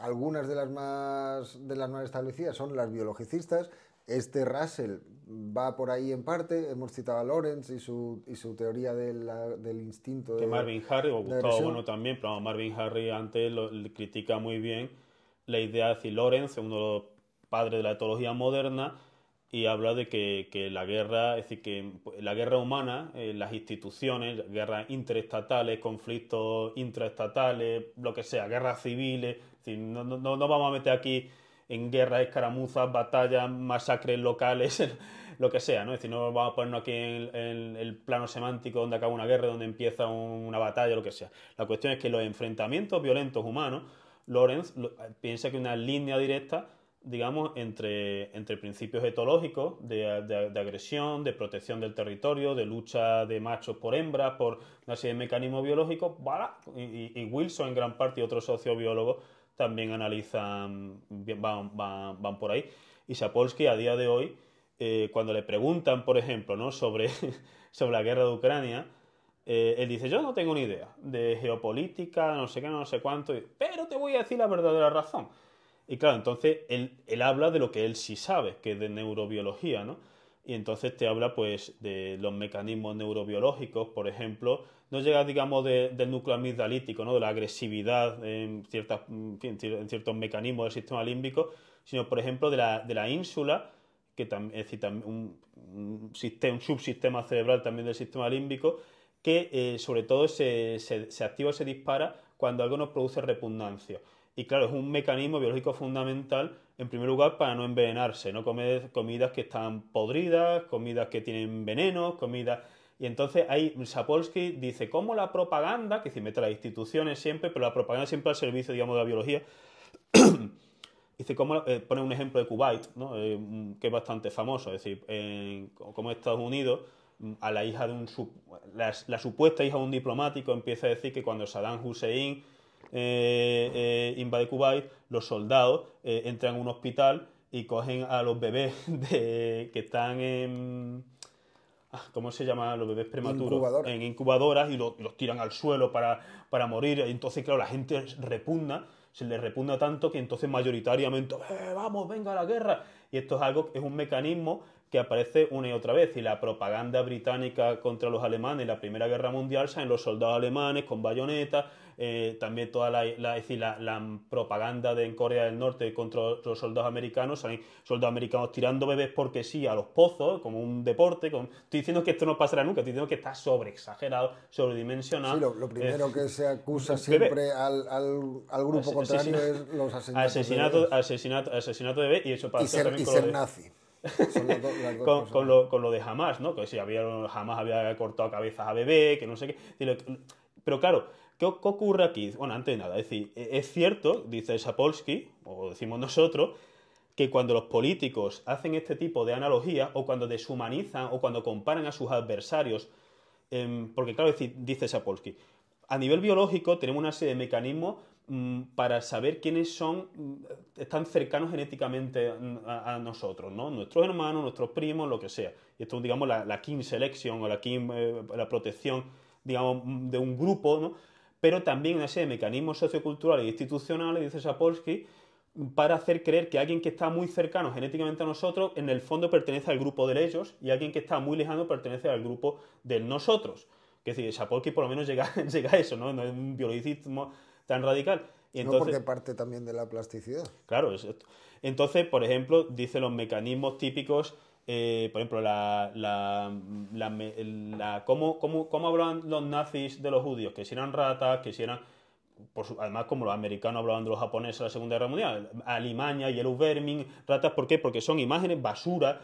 algunas de las más establecidas son las biologicistas. Russell va por ahí en parte. Hemos citado a Lawrence y su teoría del instinto que Marvin Harry, o Gustavo Bueno también, pero Marvin Harry antes le critica muy bien la idea de decir Lawrence, uno de los padres de la etología moderna, y habla de que la guerra, es decir, que la guerra humana, las instituciones, guerras interestatales, conflictos intraestatales, lo que sea, guerras civiles, es decir, no vamos a meter aquí en guerras, escaramuzas, batallas, masacres locales, lo que sea, ¿no? Es decir, no vamos a ponernos aquí en el plano semántico donde acaba una guerra, donde empieza una batalla, lo que sea. La cuestión es que los enfrentamientos violentos humanos, Lawrence piensa que una línea directa, digamos, entre principios etológicos de agresión, de protección del territorio, de lucha de machos por hembras, por una serie de mecanismos biológicos, ¡bala! Y Wilson en gran parte y otros sociobiólogos también analizan, van por ahí. Y Sapolsky a día de hoy, cuando le preguntan, por ejemplo, ¿no?, sobre la guerra de Ucrania, él dice, yo no tengo ni idea de geopolítica, no sé qué, no sé cuánto, pero te voy a decir la verdadera razón. Y claro, entonces él habla de lo que él sí sabe, que es de neurobiología, ¿no? Y entonces te habla, pues, de los mecanismos neurobiológicos, por ejemplo, no llega, digamos, del núcleo amigdalítico, ¿no?, de la agresividad en ciertos mecanismos del sistema límbico, sino, por ejemplo, de la ínsula, que es decir, un subsistema cerebral también del sistema límbico, que sobre todo se activa, se dispara cuando algo nos produce repugnancia. Y claro, es un mecanismo biológico fundamental, en primer lugar, para no envenenarse, no comer comidas que están podridas, comidas que tienen veneno, comidas... Y entonces ahí Sapolsky dice, ¿cómo la propaganda, que se mete a las instituciones siempre, pero la propaganda siempre al servicio, digamos, de la biología, dice, ¿cómo pone un ejemplo de Kuwait, ¿no?, que es bastante famoso, es decir, como Estados Unidos, a la hija de la supuesta hija de un diplomático empieza a decir que cuando Saddam Hussein invade Kuwait, los soldados entran en un hospital y cogen a los bebés que están en... ¿Cómo se llama? Los bebés prematuros. Incubadoras. En incubadoras y los tiran al suelo para morir. Entonces, claro, la gente se les repugna tanto que entonces mayoritariamente, vamos, venga a la guerra. Y esto es un mecanismo que aparece una y otra vez. Y la propaganda británica contra los alemanes en la Primera Guerra Mundial salen los soldados alemanes con bayonetas, también toda la propaganda en Corea del Norte contra los soldados americanos, salen soldados americanos tirando bebés porque sí a los pozos, como un deporte. Estoy diciendo que esto no pasará nunca, estoy diciendo que está sobreexagerado, sobredimensionado. Sí, lo primero que se acusa siempre al grupo contrario es los asesinato de bebés, y eso pasa también y con ser lo de... nazi. Son las dos con lo de Hamas, ¿no? Que si Hamas había cortado cabezas a bebé, que no sé qué. Pero claro, ¿qué ocurre aquí? Bueno, antes de nada, es decir, es cierto, dice Sapolsky, o decimos nosotros, que cuando los políticos hacen este tipo de analogías, o cuando deshumanizan, o cuando comparan a sus adversarios, porque claro, dice Sapolsky, a nivel biológico tenemos una serie de mecanismos para saber quiénes están cercanos genéticamente a nosotros, ¿no? Nuestros hermanos, nuestros primos, lo que sea. Y esto es, digamos, la kin selection o la protección, digamos, de un grupo, ¿no? Pero también una serie de mecanismos socioculturales e institucionales, dice Sapolsky, para hacer creer que alguien que está muy cercano genéticamente a nosotros, en el fondo pertenece al grupo de ellos, y alguien que está muy lejano pertenece al grupo de nosotros. Es decir, Sapolsky por lo menos llega a eso, ¿no? No es un biologicismo tan radical. Y entonces, no, porque parte también de la plasticidad. Claro, exacto. Entonces, por ejemplo, dice los mecanismos típicos, por ejemplo, ¿cómo hablaban los nazis de los judíos? Que si eran ratas, que si eran... además, como los americanos hablaban de los japoneses en la Segunda Guerra Mundial, alimaña, yellow vermin, ratas, ¿por qué? Porque son imágenes, basura,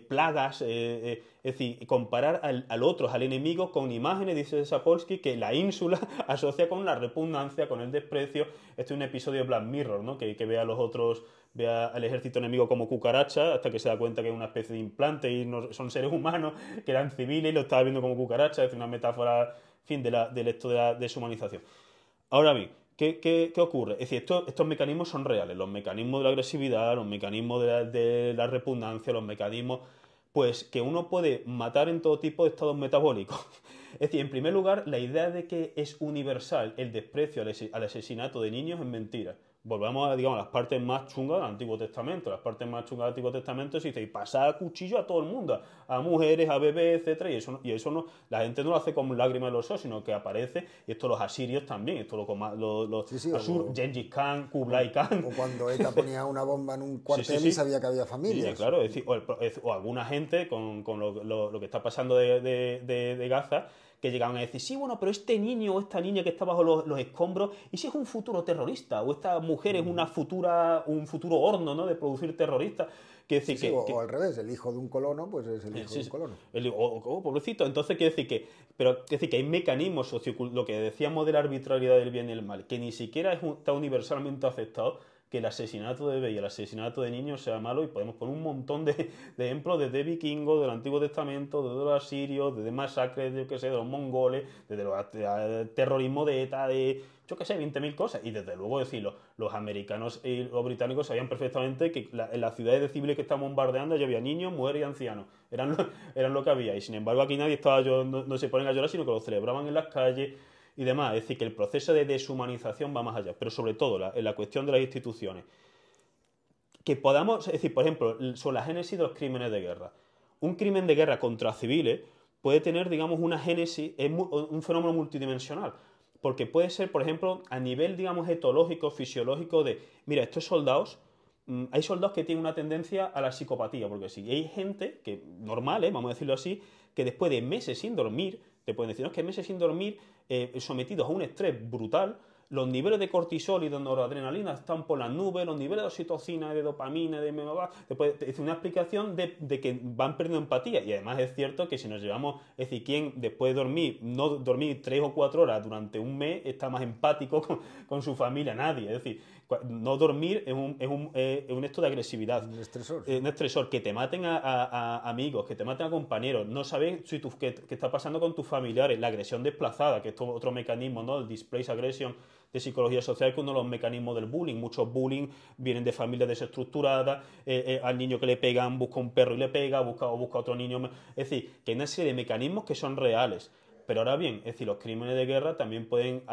plagas, es decir, comparar al otro, al enemigo, con imágenes, dice Sapolsky, que la ínsula asocia con la repugnancia, con el desprecio. Este es un episodio de Black Mirror, ¿no? Que ve a los otros, ve al ejército enemigo como cucaracha, hasta que se da cuenta que es una especie de implante y no son seres humanos, que eran civiles y lo estaba viendo como cucaracha. Es una metáfora, en fin, de esto de la deshumanización. Ahora bien, ¿qué ocurre? Es decir, estos mecanismos son reales, los mecanismos de la agresividad, los mecanismos de la repugnancia, los mecanismos, pues, que uno puede matar en todo tipo de estados metabólicos. Es decir, en primer lugar, la idea de que es universal el desprecio al asesinato de niños es mentira. Volvamos a, digamos, las partes más chungas del Antiguo Testamento. Las partes más chungas del Antiguo Testamento se dice, y pasar a cuchillo a todo el mundo, a mujeres, a bebés, etcétera, y eso no, la gente no lo hace con lágrimas en los ojos, sino que aparece, y esto los asirios también, esto Gengis Khan, Kublai Khan. O cuando ETA ponía una bomba en un cuartel y sabía que había familias. Sí, claro, es decir, o alguna gente con lo que está pasando de Gaza, que llegaban a decir, sí, bueno, pero este niño o esta niña que está bajo los escombros, ¿y si es un futuro terrorista? O esta mujer es un futuro horno, ¿no?, de producir terroristas. O al revés, el hijo de un colono, pues es el hijo de un colono. Pobrecito. Entonces, quiere decir que hay mecanismos socioculturales, lo que decíamos de la arbitrariedad del bien y el mal, que ni siquiera está universalmente aceptado, que el asesinato de bebés y el asesinato de niños sea malo, y podemos poner un montón de ejemplos desde vikingos, del Antiguo Testamento, desde los asirios, desde masacres, de los mongoles, desde el terrorismo de ETA, de, yo qué sé, 20.000 cosas. Y desde luego, decirlo, los americanos y los británicos sabían perfectamente que en las ciudades de civiles que estaban bombardeando ya había niños, mujeres y ancianos. Eran lo que había. Y sin embargo, aquí nadie no se ponen a llorar, sino que lo celebraban en las calles y demás. Es decir, que el proceso de deshumanización va más allá, pero sobre todo en la cuestión de las instituciones. Que podamos, es decir, por ejemplo, sobre la génesis de los crímenes de guerra. Un crimen de guerra contra civiles puede tener, digamos, una génesis, es un fenómeno multidimensional, porque puede ser, por ejemplo, a nivel, digamos, etológico, fisiológico, de, mira, estos soldados, hay soldados que tienen una tendencia a la psicopatía, porque sí, hay gente que, normal, vamos a decirlo así, que después de meses sin dormir, te pueden decir, no, es que meses sin dormir, sometidos a un estrés brutal, los niveles de cortisol y de noradrenalina están por las nubes, los niveles de oxitocina, de dopamina, después es una explicación de que van perdiendo empatía. Y además es cierto que si nos llevamos, es decir, quien después de dormir, no dormir 3 o 4 horas durante un mes, está más empático con su familia, nadie. Es decir, No dormir es un acto de agresividad. Un estresor. Un estresor. Que te maten a amigos, que te maten a compañeros. No sabes si qué está pasando con tus familiares. La agresión desplazada, que es otro mecanismo, ¿no? El displaced aggression de psicología social, que es uno de los mecanismos del bullying. Muchos bullying vienen de familias desestructuradas. Al niño que le pegan busca un perro y le pega, busca otro niño. Es decir, que hay una serie de mecanismos que son reales. Pero ahora bien, es decir, los crímenes de guerra también pueden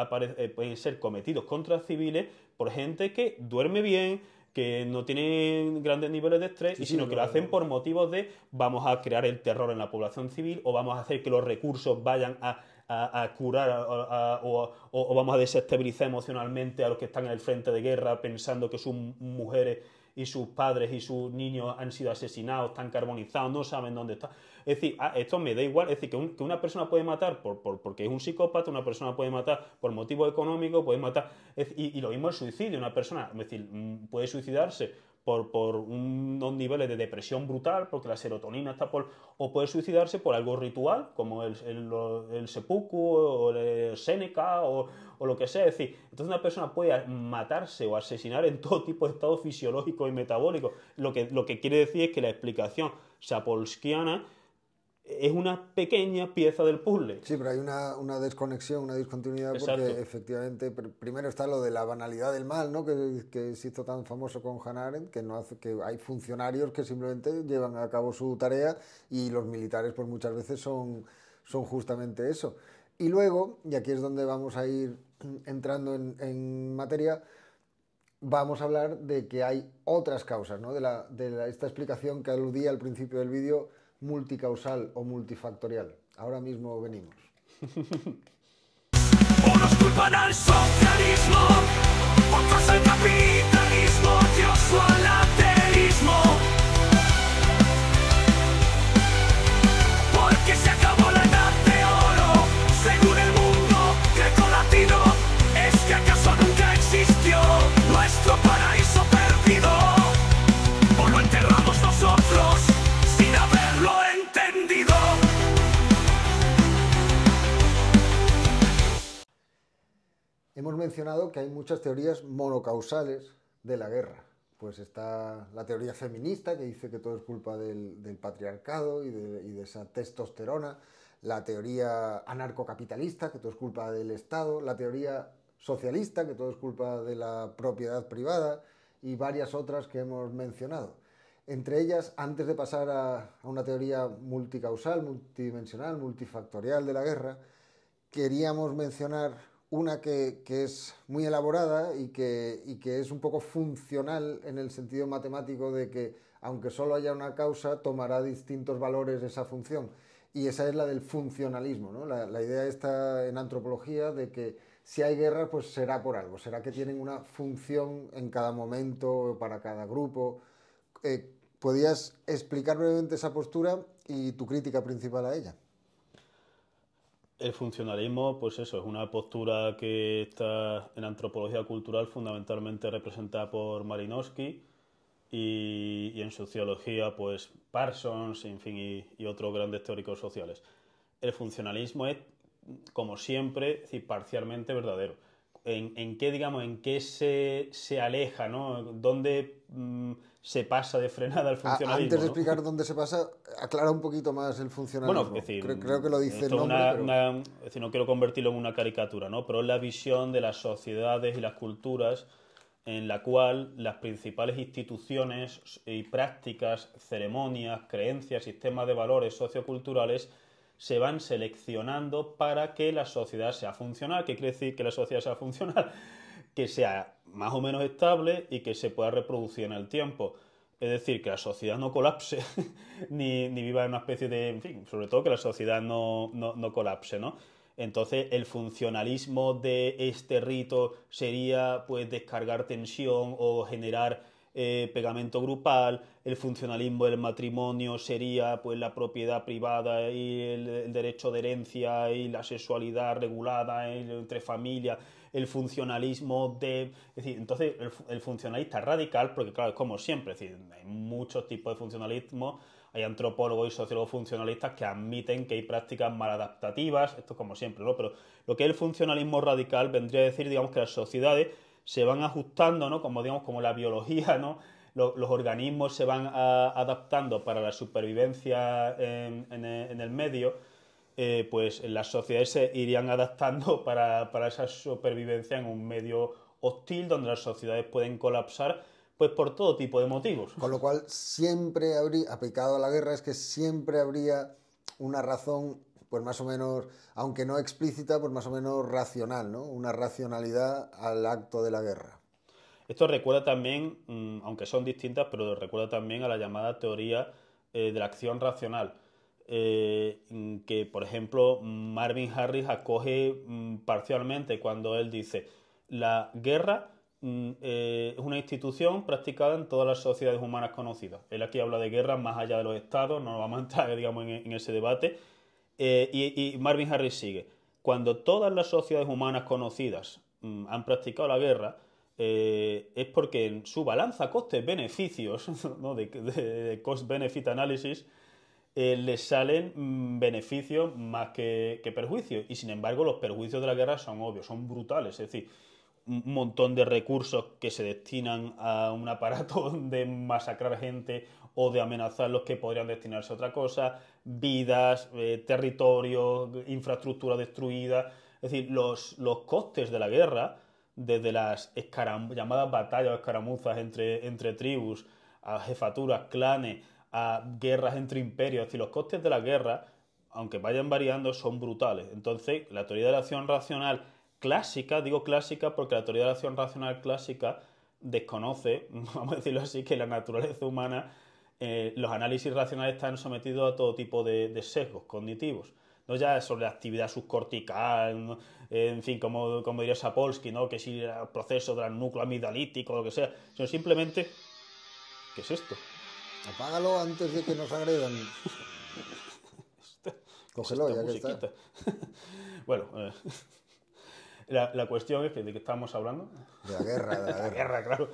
ser cometidos contra civiles por gente que duerme bien, que no tiene grandes niveles de estrés, sino que lo hacen por motivos de vamos a crear el terror en la población civil, o vamos a hacer que los recursos vayan a curar o vamos a desestabilizar emocionalmente a los que están en el frente de guerra pensando que sus mujeres y sus padres y sus niños han sido asesinados, están carbonizados, no saben dónde está. Es decir, esto me da igual. Es decir, que una persona puede matar porque es un psicópata, una persona puede matar por motivos económicos, puede matar... Y lo mismo el suicidio. Una persona, es decir, puede suicidarse por unos niveles de depresión brutal, porque la serotonina está o puede suicidarse por algo ritual, como el seppuku o el Seneca o lo que sea. Es decir, entonces una persona puede matarse o asesinar en todo tipo de estados fisiológicos y metabólicos. Lo que quiere decir es que la explicación sapolskiana es una pequeña pieza del puzzle. Sí, pero hay una desconexión, una discontinuidad. Exacto. Porque efectivamente primero está lo de la banalidad del mal, ¿no? que se hizo tan famoso con Hannah Arendt, que hay funcionarios que simplemente llevan a cabo su tarea, y los militares pues muchas veces son justamente eso. Y luego, y aquí es donde vamos a ir entrando en materia, vamos a hablar de que hay otras causas, ¿no? Esta explicación que aludía al principio del vídeo, multicausal o multifactorial. Ahora mismo venimos. Unos culpan al socialismo, otros al capitalismo, Dios o al ateísmo. Porque se acabó la edad de oro, según el mundo grecolatino. ¿Es que acaso nunca existió nuestro paraíso perdido? ¿O lo enterramos nosotros sin haberlo entendido? Hemos mencionado que hay muchas teorías monocausales de la guerra. Pues está la teoría feminista, que dice que todo es culpa del patriarcado y de esa testosterona. La teoría anarcocapitalista, que todo es culpa del Estado. La teoría socialista, que todo es culpa de la propiedad privada. Y varias otras que hemos mencionado. Entre ellas, antes de pasar a una teoría multicausal, multidimensional, multifactorial de la guerra, queríamos mencionar una que es muy elaborada y que es un poco funcional en el sentido matemático de que, aunque solo haya una causa, tomará distintos valores esa función. Y esa es la del funcionalismo, ¿no? La idea está en antropología de que si hay guerra, pues será por algo. Será que tienen una función en cada momento, para cada grupo. ¿Podías explicar brevemente esa postura y tu crítica principal a ella? El funcionalismo, pues eso, es una postura que está en antropología cultural fundamentalmente representada por Malinowski y en sociología, pues Parsons, en fin, y otros grandes teóricos sociales. El funcionalismo es, como siempre, es decir, parcialmente verdadero. ¿En qué se aleja, ¿no? ¿Dónde se pasa de frenada el funcionalismo? Antes de explicar dónde se pasa, aclara un poquito más el funcionalismo. Bueno, es decir, creo que lo dice el nombre, es decir, no quiero convertirlo en una caricatura, ¿no? Pero es la visión de las sociedades y las culturas en la cual las principales instituciones y prácticas, ceremonias, creencias, sistemas de valores socioculturales se van seleccionando para que la sociedad sea funcional. ¿Qué quiere decir que la sociedad sea funcional? Que sea más o menos estable y que se pueda reproducir en el tiempo. Es decir, que la sociedad no colapse ni viva en una especie de... En fin, sobre todo que la sociedad no colapse, ¿no? Entonces, el funcionalismo de este rito sería, pues, descargar tensión o generar pegamento grupal. El funcionalismo del matrimonio sería, pues, la propiedad privada y el derecho de herencia y la sexualidad regulada entre familias. El funcionalismo es decir, entonces el funcionalista radical, porque claro, es como siempre, es decir, hay muchos tipos de funcionalismo. Hay antropólogos y sociólogos funcionalistas que admiten que hay prácticas maladaptativas, esto es como siempre, ¿no? Pero lo que es el funcionalismo radical vendría a decir, digamos, que las sociedades se van ajustando, ¿no? Como digamos, como la biología, ¿no? Los organismos se van adaptando para la supervivencia en el medio, pues las sociedades se irían adaptando para esa supervivencia en un medio hostil donde las sociedades pueden colapsar pues por todo tipo de motivos. Con lo cual siempre habría, aplicado a la guerra, es que siempre habría una razón, pues más o menos, aunque no explícita, pues más o menos racional, ¿no? Una racionalidad al acto de la guerra. Esto recuerda también, aunque son distintas, pero recuerda también a la llamada teoría de la acción racional, que, por ejemplo, Marvin Harris acoge parcialmente cuando él dice la guerra es una institución practicada en todas las sociedades humanas conocidas. Él aquí habla de guerra más allá de los estados, no vamos a entrar, digamos, en ese debate. Y Marvin Harris sigue. Cuando todas las sociedades humanas conocidas han practicado la guerra, es porque en su balanza costes-beneficios, ¿no? de cost-benefit analysis, les salen beneficios más que perjuicios. Y sin embargo, los perjuicios de la guerra son obvios, son brutales. Es decir, un montón de recursos que se destinan a un aparato de masacrar gente o de amenazarlos que podrían destinarse a otra cosa, vidas, territorios, infraestructura destruida. Es decir, los costes de la guerra, desde las llamadas batallas o escaramuzas entre tribus, a jefaturas, clanes, a guerras entre imperios, es decir, los costes de la guerra, aunque vayan variando, son brutales. Entonces, la teoría de la acción racional clásica, digo clásica porque la teoría de la acción racional clásica desconoce, vamos a decirlo así, que la naturaleza humana, los análisis racionales están sometidos a todo tipo de sesgos cognitivos. No ya sobre la actividad subcortical, ¿no? En fin, como diría Sapolsky, ¿no? Que si el proceso del núcleo amigdalítico o lo que sea, sino simplemente, ¿qué es esto? Apágalo antes de que nos agredan. Cógelo, ya que está. Bueno, la cuestión es que, ¿de qué estábamos hablando? De la guerra, de la guerra, claro.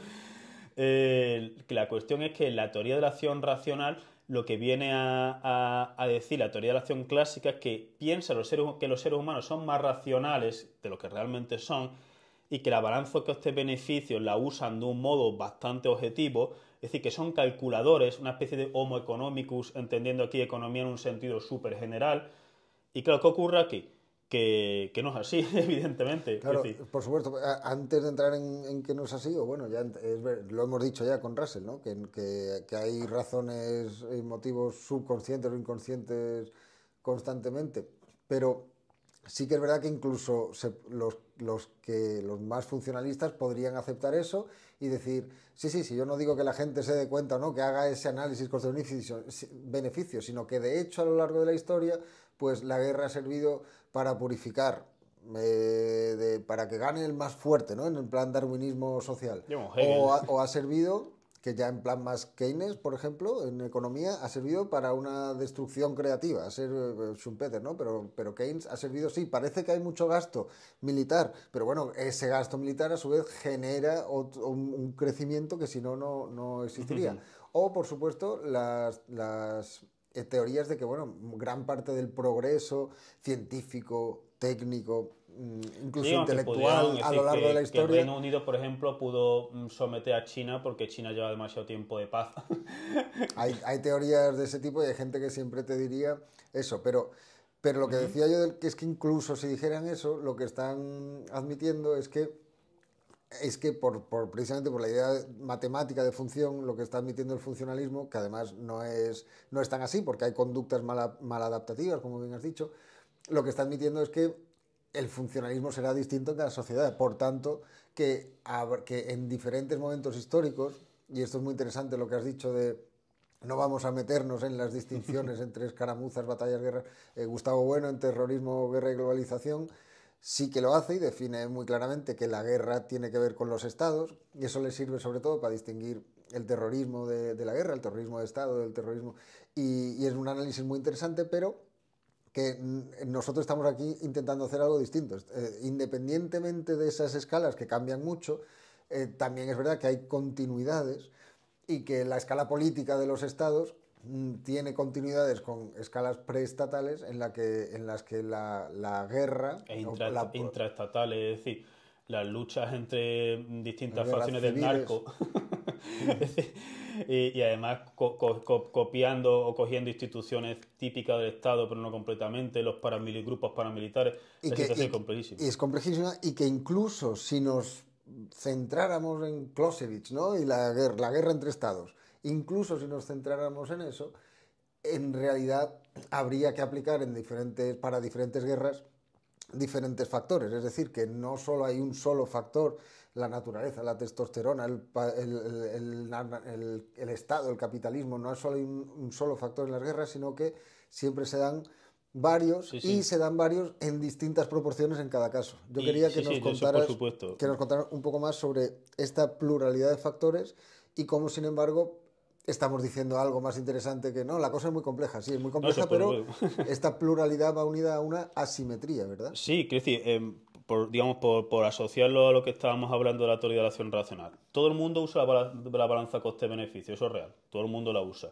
Que la cuestión es que la teoría de la acción racional lo que viene a decir la teoría de la acción clásica es que piensa que los seres humanos son más racionales de lo que realmente son y que la balanza coste-beneficios la usan de un modo bastante objetivo, es decir, que son calculadores, una especie de homo economicus, entendiendo aquí economía en un sentido súper general. Y claro, ¿qué ocurre aquí? Que no es así, evidentemente. Claro, es decir, por supuesto. Antes de entrar en que no es así, o bueno, ya lo hemos dicho ya con Russell, ¿no? Que hay razones y motivos subconscientes o inconscientes constantemente. Pero sí que es verdad que incluso los más funcionalistas podrían aceptar eso y decir, sí, yo no digo que la gente se dé cuenta o no, que haga ese análisis coste-beneficio, sino que de hecho a lo largo de la historia, pues la guerra ha servido para purificar, para que gane el más fuerte, ¿no? En el plan darwinismo social. O ha servido, que ya en plan más Keynes, por ejemplo, en economía, ha servido para una destrucción creativa, a ser Schumpeter, ¿no? Pero Keynes ha servido, sí, parece que hay mucho gasto militar, pero bueno, ese gasto militar a su vez genera un crecimiento que si no, no existiría. O, por supuesto, las teorías de que, bueno, gran parte del progreso científico, técnico, incluso intelectual a lo largo de la historia. Que el Reino Unido, por ejemplo, pudo someter a China porque China lleva demasiado tiempo de paz. Hay teorías de ese tipo y hay gente que siempre te diría eso, pero lo que decía yo que es que incluso si dijeran eso, lo que están admitiendo es que precisamente por la idea matemática de función, lo que está admitiendo el funcionalismo, que además no es tan así, porque hay conductas maladaptativas, como bien has dicho, lo que está admitiendo es que el funcionalismo será distinto en cada sociedad. Por tanto, que en diferentes momentos históricos, y esto es muy interesante lo que has dicho de no vamos a meternos en las distinciones entre escaramuzas, batallas, guerras, Gustavo Bueno en Terrorismo, Guerra y Globalización, sí que lo hace y define muy claramente que la guerra tiene que ver con los estados y eso le sirve sobre todo para distinguir el terrorismo de la guerra, el terrorismo de estado, del terrorismo, y es un análisis muy interesante, pero que nosotros estamos aquí intentando hacer algo distinto. Independientemente de esas escalas que cambian mucho, también es verdad que hay continuidades y que la escala política de los estados tiene continuidades con escalas preestatales en las que la guerra... Intraestatales, es decir, las luchas entre distintas Las guerras facciones del civiles. narco. Es decir, y además copiando o cogiendo instituciones típicas del Estado, pero no completamente, los grupos paramilitares. La situación es complejísima. Y es complejísima y que incluso si nos centráramos en Clausewitz, ¿no? Y la guerra entre estados, incluso si nos centráramos en eso, en realidad habría que aplicar para diferentes guerras diferentes factores, es decir, que no solo hay un solo factor, la naturaleza, la testosterona, el Estado, el capitalismo, no solo hay un solo factor en las guerras, sino que siempre se dan varios Sí, y sí. se dan varios en distintas proporciones en cada caso. Yo quería que Sí, nos sí, eso por contaras, supuesto. que nos contaras un poco más sobre esta pluralidad de factores y cómo, sin embargo, estamos diciendo algo más interesante que no, la cosa es muy compleja, sí, es muy No, eso compleja, por pero supuesto. esta pluralidad va unida a una asimetría, ¿verdad? Sí, quiero decir, digamos, por asociarlo a lo que estábamos hablando de la teoría de la acción racional. Todo el mundo usa la balanza coste-beneficio, eso es real. Todo el mundo la usa.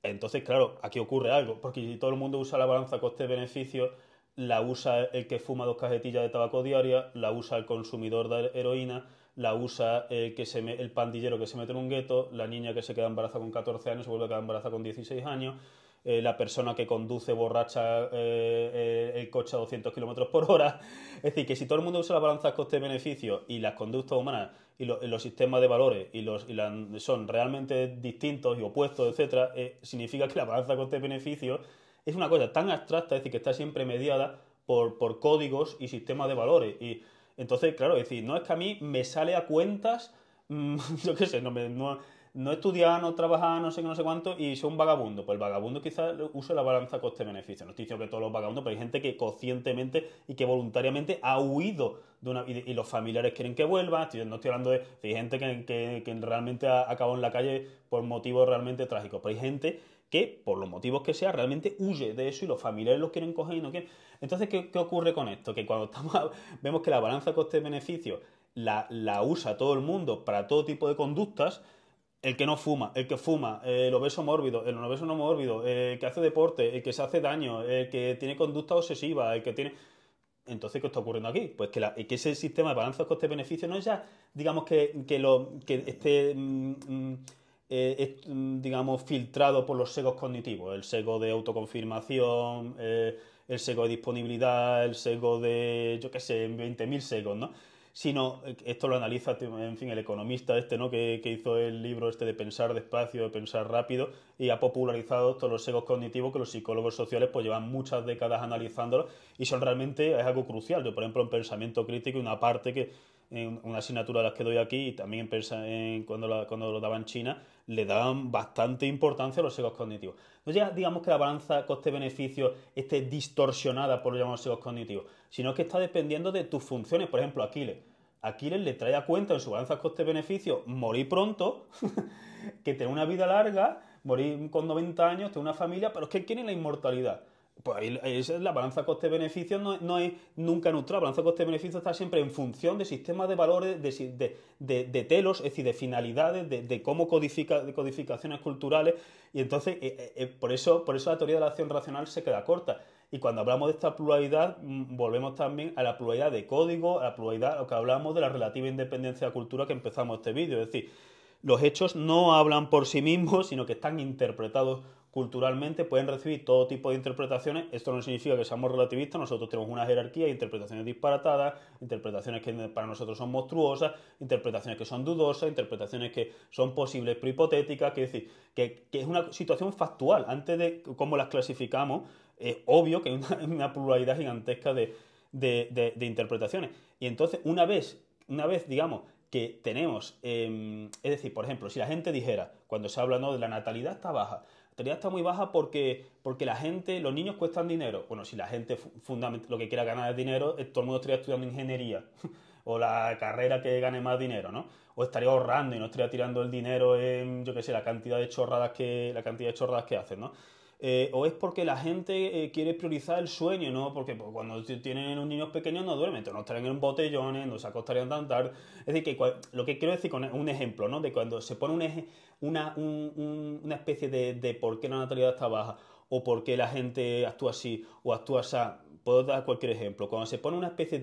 Entonces, claro, aquí ocurre algo, porque si todo el mundo usa la balanza coste-beneficio, la usa el que fuma 2 cajetillas de tabaco diarias, la usa el consumidor de heroína, la usa el pandillero que se mete en un gueto, la niña que se queda embarazada con 14 años se vuelve a quedar embarazada con 16 años, la persona que conduce borracha el coche a 200 kilómetros por hora. Es decir, que si todo el mundo usa la balanza coste-beneficio y las conductas humanas y los sistemas de valores son realmente distintos y opuestos, etcétera, significa que la balanza coste-beneficio es una cosa tan abstracta, es decir, que está siempre mediada por códigos y sistemas de valores. Y entonces, claro, es decir, no es que a mí me sale a cuentas, yo qué sé, no estudiar, no trabajar, no sé qué, no sé cuánto, y soy un vagabundo. Pues el vagabundo quizás use la balanza coste-beneficio. No estoy diciendo que todos los vagabundos, pero hay gente que conscientemente y que voluntariamente ha huido y los familiares quieren que vuelva. No estoy hablando de hay gente que realmente ha acabado en la calle por motivos realmente trágicos, pero hay gente que, por los motivos que sea, realmente huye de eso y los familiares los quieren coger y no quieren. Entonces, ¿qué ocurre con esto? Que cuando vemos que la balanza coste-beneficio la usa todo el mundo para todo tipo de conductas, el que no fuma, el que fuma, el obeso mórbido, el obeso no mórbido, el que hace deporte, el que se hace daño, el que tiene conducta obsesiva, el que tiene... Entonces, ¿qué está ocurriendo aquí? Pues que ese sistema de balanza coste-beneficio no es ya, digamos, que esté, digamos, filtrado por los sesgos cognitivos. El sesgo de autoconfirmación, el sesgo de disponibilidad, el sesgo de, yo qué sé, 20.000 sesgos, ¿no? Sino, esto lo analiza, en fin, el economista ¿no? que hizo el libro de pensar despacio, de pensar rápido, y ha popularizado todos los sesgos cognitivos que los psicólogos sociales pues llevan muchas décadas analizándolos y son realmente, es algo crucial. Yo, por ejemplo, en pensamiento crítico, una parte que en una asignatura de las que doy aquí y también cuando lo daba en China, le daban bastante importancia a los sesgos cognitivos. No ya digamos que la balanza coste-beneficio esté distorsionada por los llamados sesgos cognitivos, sino que está dependiendo de tus funciones. Por ejemplo, Aquiles le trae a cuenta en su balanza coste-beneficio morir pronto, que tener una vida larga, morir con 90 años, tener una familia, pero es que él quiere la inmortalidad. Pues ahí esa es la balanza coste-beneficio, no es nunca neutral. La balanza coste-beneficio está siempre en función de sistemas de valores, de telos, es decir, de finalidades, de cómo de codificaciones culturales. Y entonces, por eso la teoría de la acción racional se queda corta. Y cuando hablamos de esta pluralidad, volvemos también a la pluralidad de código, a la pluralidad, a lo que hablamos de la relativa independencia de la cultura que empezamos este vídeo. Es decir, los hechos no hablan por sí mismos, sino que están interpretados culturalmente, pueden recibir todo tipo de interpretaciones. Esto no significa que seamos relativistas, nosotros tenemos una jerarquía, interpretaciones disparatadas, interpretaciones que para nosotros son monstruosas, interpretaciones que son dudosas, interpretaciones que son posibles pero hipotéticas, que decir, que es una situación factual. Antes de cómo las clasificamos, es obvio que hay una pluralidad gigantesca de interpretaciones. Y entonces, una vez digamos, que tenemos, es decir, por ejemplo, si la gente dijera, cuando se habla, ¿no?, de la natalidad está baja, la natalidad está muy baja porque los niños cuestan dinero. Bueno, si la gente lo que quiera ganar es dinero, todo el mundo estaría estudiando ingeniería o la carrera que gane más dinero, ¿no? O estaría ahorrando y no estaría tirando el dinero en, yo qué sé, la cantidad de chorradas que hacen, ¿no? O es porque la gente quiere priorizar el sueño, ¿no? Porque pues, cuando tienen unos niños pequeños no duermen, entonces no estarían en botellones, no se acostarían tan tarde. Es decir, que lo que quiero decir con un ejemplo, ¿no? De cuando se pone una especie de por qué la natalidad está baja o por qué la gente actúa así o actúa así. Puedo dar cualquier ejemplo. Cuando se pone una especie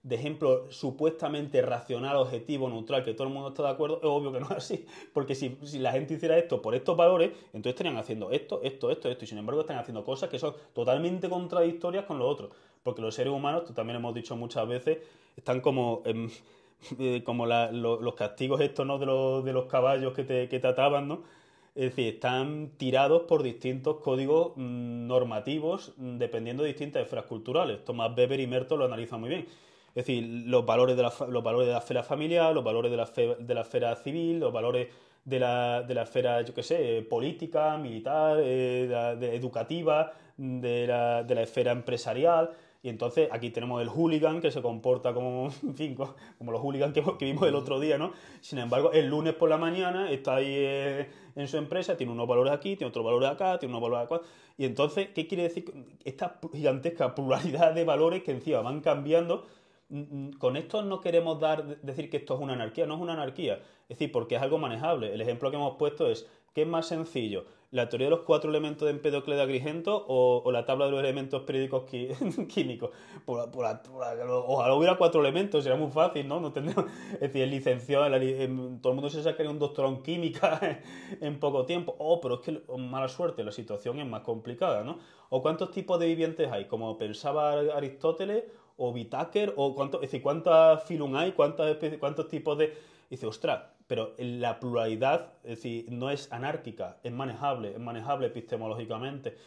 de ejemplo supuestamente racional, objetivo, neutral, que todo el mundo está de acuerdo, es obvio que no es así. Porque si la gente hiciera esto por estos valores, entonces estarían haciendo esto, y sin embargo están haciendo cosas que son totalmente contradictorias con lo otro. Porque los seres humanos, también hemos dicho muchas veces, están como... como los castigos estos, ¿no? de los caballos que te ataban, ¿no? Es decir, están tirados por distintos códigos normativos dependiendo de distintas esferas culturales. Thomas Weber y Merton lo analizan muy bien. Es decir, los valores de la esfera familiar, los valores de la esfera civil, los valores de la esfera, yo qué sé, política, militar, educativa, de la esfera empresarial. Y entonces aquí tenemos el hooligan que se comporta como, en fin, como los hooligans que vimos el otro día, ¿no? Sin embargo, el lunes por la mañana está ahí en su empresa, tiene unos valores aquí, tiene otros valores acá, tiene unos valores acá. Y entonces, ¿qué quiere decir? Esta gigantesca pluralidad de valores que encima van cambiando. Con esto no queremos decir que esto es una anarquía, no es una anarquía. Es decir, porque es algo manejable. El ejemplo que hemos puesto es, ¿qué es más sencillo? ¿La teoría de los 4 elementos de Empedocles de Agrigento o la tabla de los elementos periódicos químicos? Ojalá hubiera 4 elementos, sería muy fácil, ¿no? Es decir, el licenciado, todo el mundo se sacaría un doctorado en química en poco tiempo. Pero es que, mala suerte, la situación es más complicada, ¿no? ¿O cuántos tipos de vivientes hay? Como pensaba Aristóteles o Whittaker, es decir, ¿cuántas filum hay? ¿Cuántos tipos de...? Dice, ostras, pero la pluralidad, es decir, no es anárquica, es manejable epistemológicamente.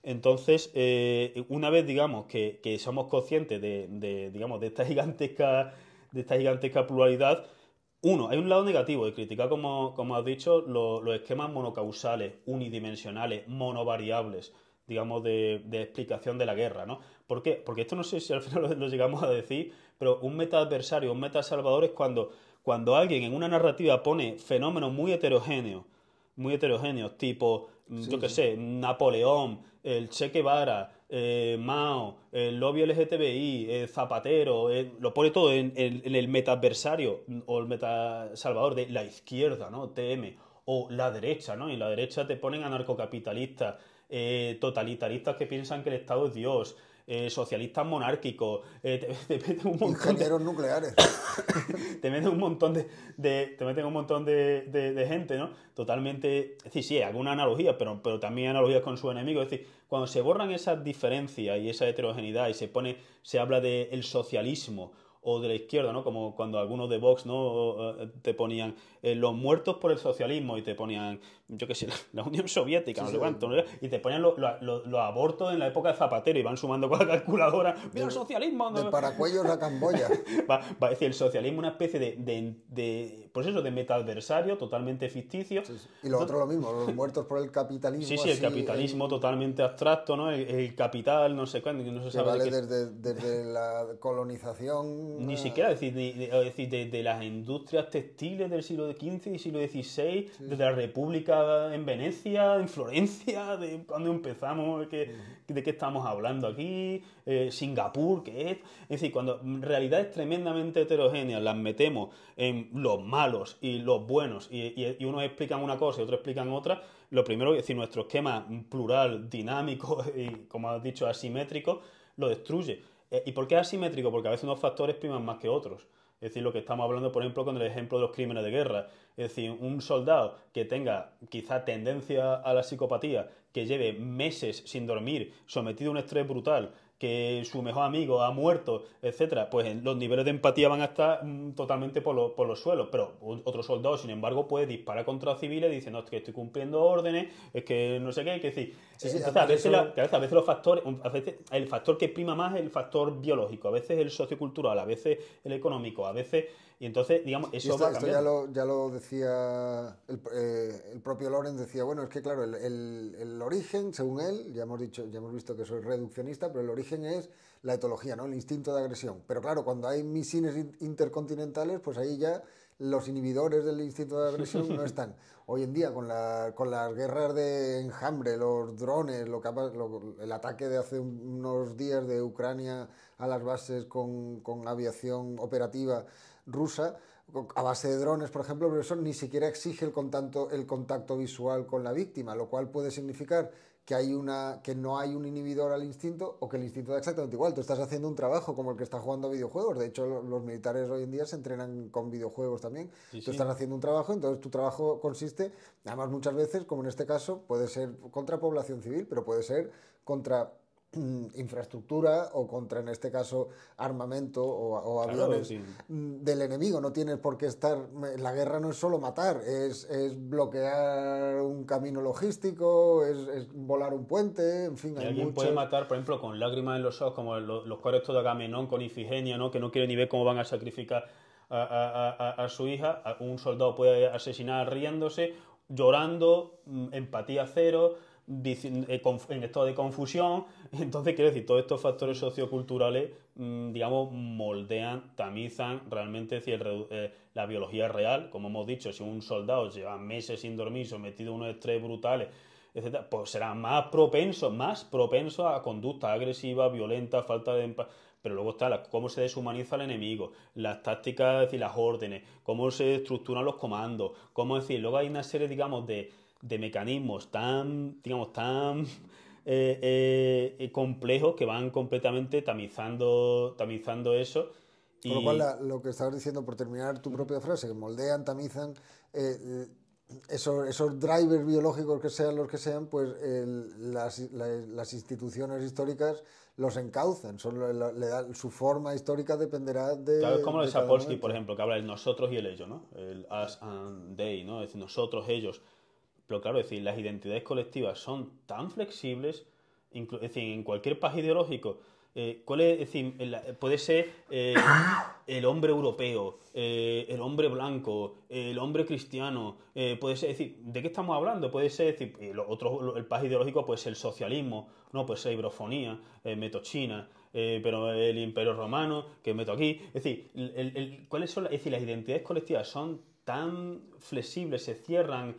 Entonces, una vez, digamos, que somos conscientes digamos, de esta gigantesca pluralidad, hay un lado negativo de criticar, como has dicho, los esquemas monocausales, unidimensionales, monovariables, digamos, de explicación de la guerra, ¿no? ¿Por qué? Porque esto no sé si al final lo llegamos a decir, pero un metaadversario, un metasalvador es cuando alguien en una narrativa pone fenómenos muy heterogéneos, tipo, yo qué sé, Napoleón, el Che Guevara, Mao, el lobby LGTBI, Zapatero, lo pone todo en el metaadversario o el metasalvador de la izquierda, ¿no? TM, o la derecha, ¿no? Y en la derecha te ponen anarcocapitalistas, totalitaristas que piensan que el Estado es Dios, socialistas monárquicos, te meten un montón ingenieros nucleares. te meten un montón de gente, ¿no? Totalmente, es decir, sí, hay alguna analogía, pero también analogías con sus enemigos. Es decir, cuando se borran esas diferencias y esa heterogeneidad y se habla del socialismo o de la izquierda, ¿no? Como cuando algunos de Vox, ¿no? Te ponían los muertos por el socialismo y te ponían, yo qué sé, la Unión Soviética, no sé cuánto, ¿no? Y te ponían los abortos en la época de Zapatero y van sumando con la calculadora. ¡Mira el socialismo! De Paracuellos a Camboya. Va a decir, el socialismo es una especie pues eso, de metaadversario totalmente ficticio. Sí, sí. Y lo otro lo mismo, los muertos por el capitalismo. Sí, el capitalismo totalmente abstracto, ¿no? El capital, no sé cuándo, no se sabe vale de qué. desde la colonización. Ni siquiera, es decir, de las industrias textiles del siglo XV y siglo XVI, desde la República en Venecia, en Florencia, de cuando empezamos, de qué estamos hablando aquí, Singapur, ¿qué es? Es decir, cuando realidades tremendamente heterogéneas las metemos en los malos y los buenos, y unos explican una cosa y otros explican otra, lo primero, es decir, nuestro esquema plural, dinámico y, como has dicho, asimétrico, lo destruye. ¿Y por qué es asimétrico? Porque a veces unos factores priman más que otros. Es decir, lo que estamos hablando, por ejemplo, con el ejemplo de los crímenes de guerra. Es decir, un soldado que tenga quizá tendencia a la psicopatía, que lleve meses sin dormir, sometido a un estrés brutal, que su mejor amigo ha muerto, etcétera, pues los niveles de empatía van a estar totalmente por los suelos. Pero otro soldado, sin embargo, puede disparar contra civiles diciendo, no, es que estoy cumpliendo órdenes, es que no sé qué, es decir... Sí, entonces, a veces los factores, el factor que prima más es el factor biológico, a veces el sociocultural, a veces el económico, a veces... Y entonces, digamos, eso va a cambiar. Esto ya lo decía el propio Lorenz, decía, bueno, es que claro, el origen, según él, ya hemos visto que soy reduccionista, pero el origen es la etología, ¿no? El instinto de agresión. Pero claro, cuando hay misiles intercontinentales, pues ahí ya los inhibidores del instinto de agresión no están. Hoy en día, con las guerras de enjambre, los drones, el ataque de hace unos días de Ucrania a las bases con aviación operativa rusa, a base de drones, por ejemplo, pero eso ni siquiera exige el contacto visual con la víctima, lo cual puede significar que no hay un inhibidor al instinto o que el instinto da exactamente igual. Tú estás haciendo un trabajo como el que está jugando a videojuegos. De hecho, los militares hoy en día se entrenan con videojuegos también. Sí, Tú sí. estás haciendo un trabajo, entonces tu trabajo consiste, además muchas veces, como en este caso, puede ser contra población civil, pero puede ser contra infraestructura o contra, en este caso, armamento o Claro, es aviones decir, del enemigo. No tienes por qué estar... La guerra no es solo matar, es bloquear un camino logístico, es volar un puente, en fin, y hay alguien puede muchos... matar, por ejemplo, con lágrimas en los ojos, como los coros de Agamenón con Ifigenia, ¿no? Que no quiere ni ver cómo van a sacrificar a su hija. Un soldado puede asesinar riéndose, llorando, empatía cero, en estado de confusión. Entonces, quiero decir, todos estos factores socioculturales, digamos, moldean, tamizan realmente, es decir, la biología real. Como hemos dicho, si un soldado lleva meses sin dormir, sometido a unos estrés brutales, etcétera, pues será más propenso a conducta agresiva, violenta, falta de pero luego está cómo se deshumaniza el enemigo, las tácticas, es decir, las órdenes, cómo se estructuran los comandos, cómo decir, luego hay una serie, digamos, de mecanismos tan, digamos, tan complejos que van completamente tamizando eso Con lo cual, y lo que estabas diciendo, por terminar tu propia frase, que moldean, tamizan, esos drivers biológicos que sean los que sean, pues las instituciones históricas los encauzan, su forma histórica dependerá claro, es como lo de de cada Sapolsky, momento. por ejemplo, que habla del nosotros y el ellos, ¿no? El us and they, ¿no? Es decir, nosotros, ellos. Pero claro, es decir, las identidades colectivas son tan flexibles, es decir, en cualquier país ideológico. ¿Cuál es decir, puede ser el hombre europeo, el hombre blanco, el hombre cristiano, puede ser, es decir, ¿de qué estamos hablando? Puede ser, es decir, el país ideológico puede ser el socialismo, no puede ser ibrofonía, meto China, pero el imperio romano, que meto aquí. Es decir, ¿cuáles son? Es decir, las identidades colectivas son tan flexibles, se cierran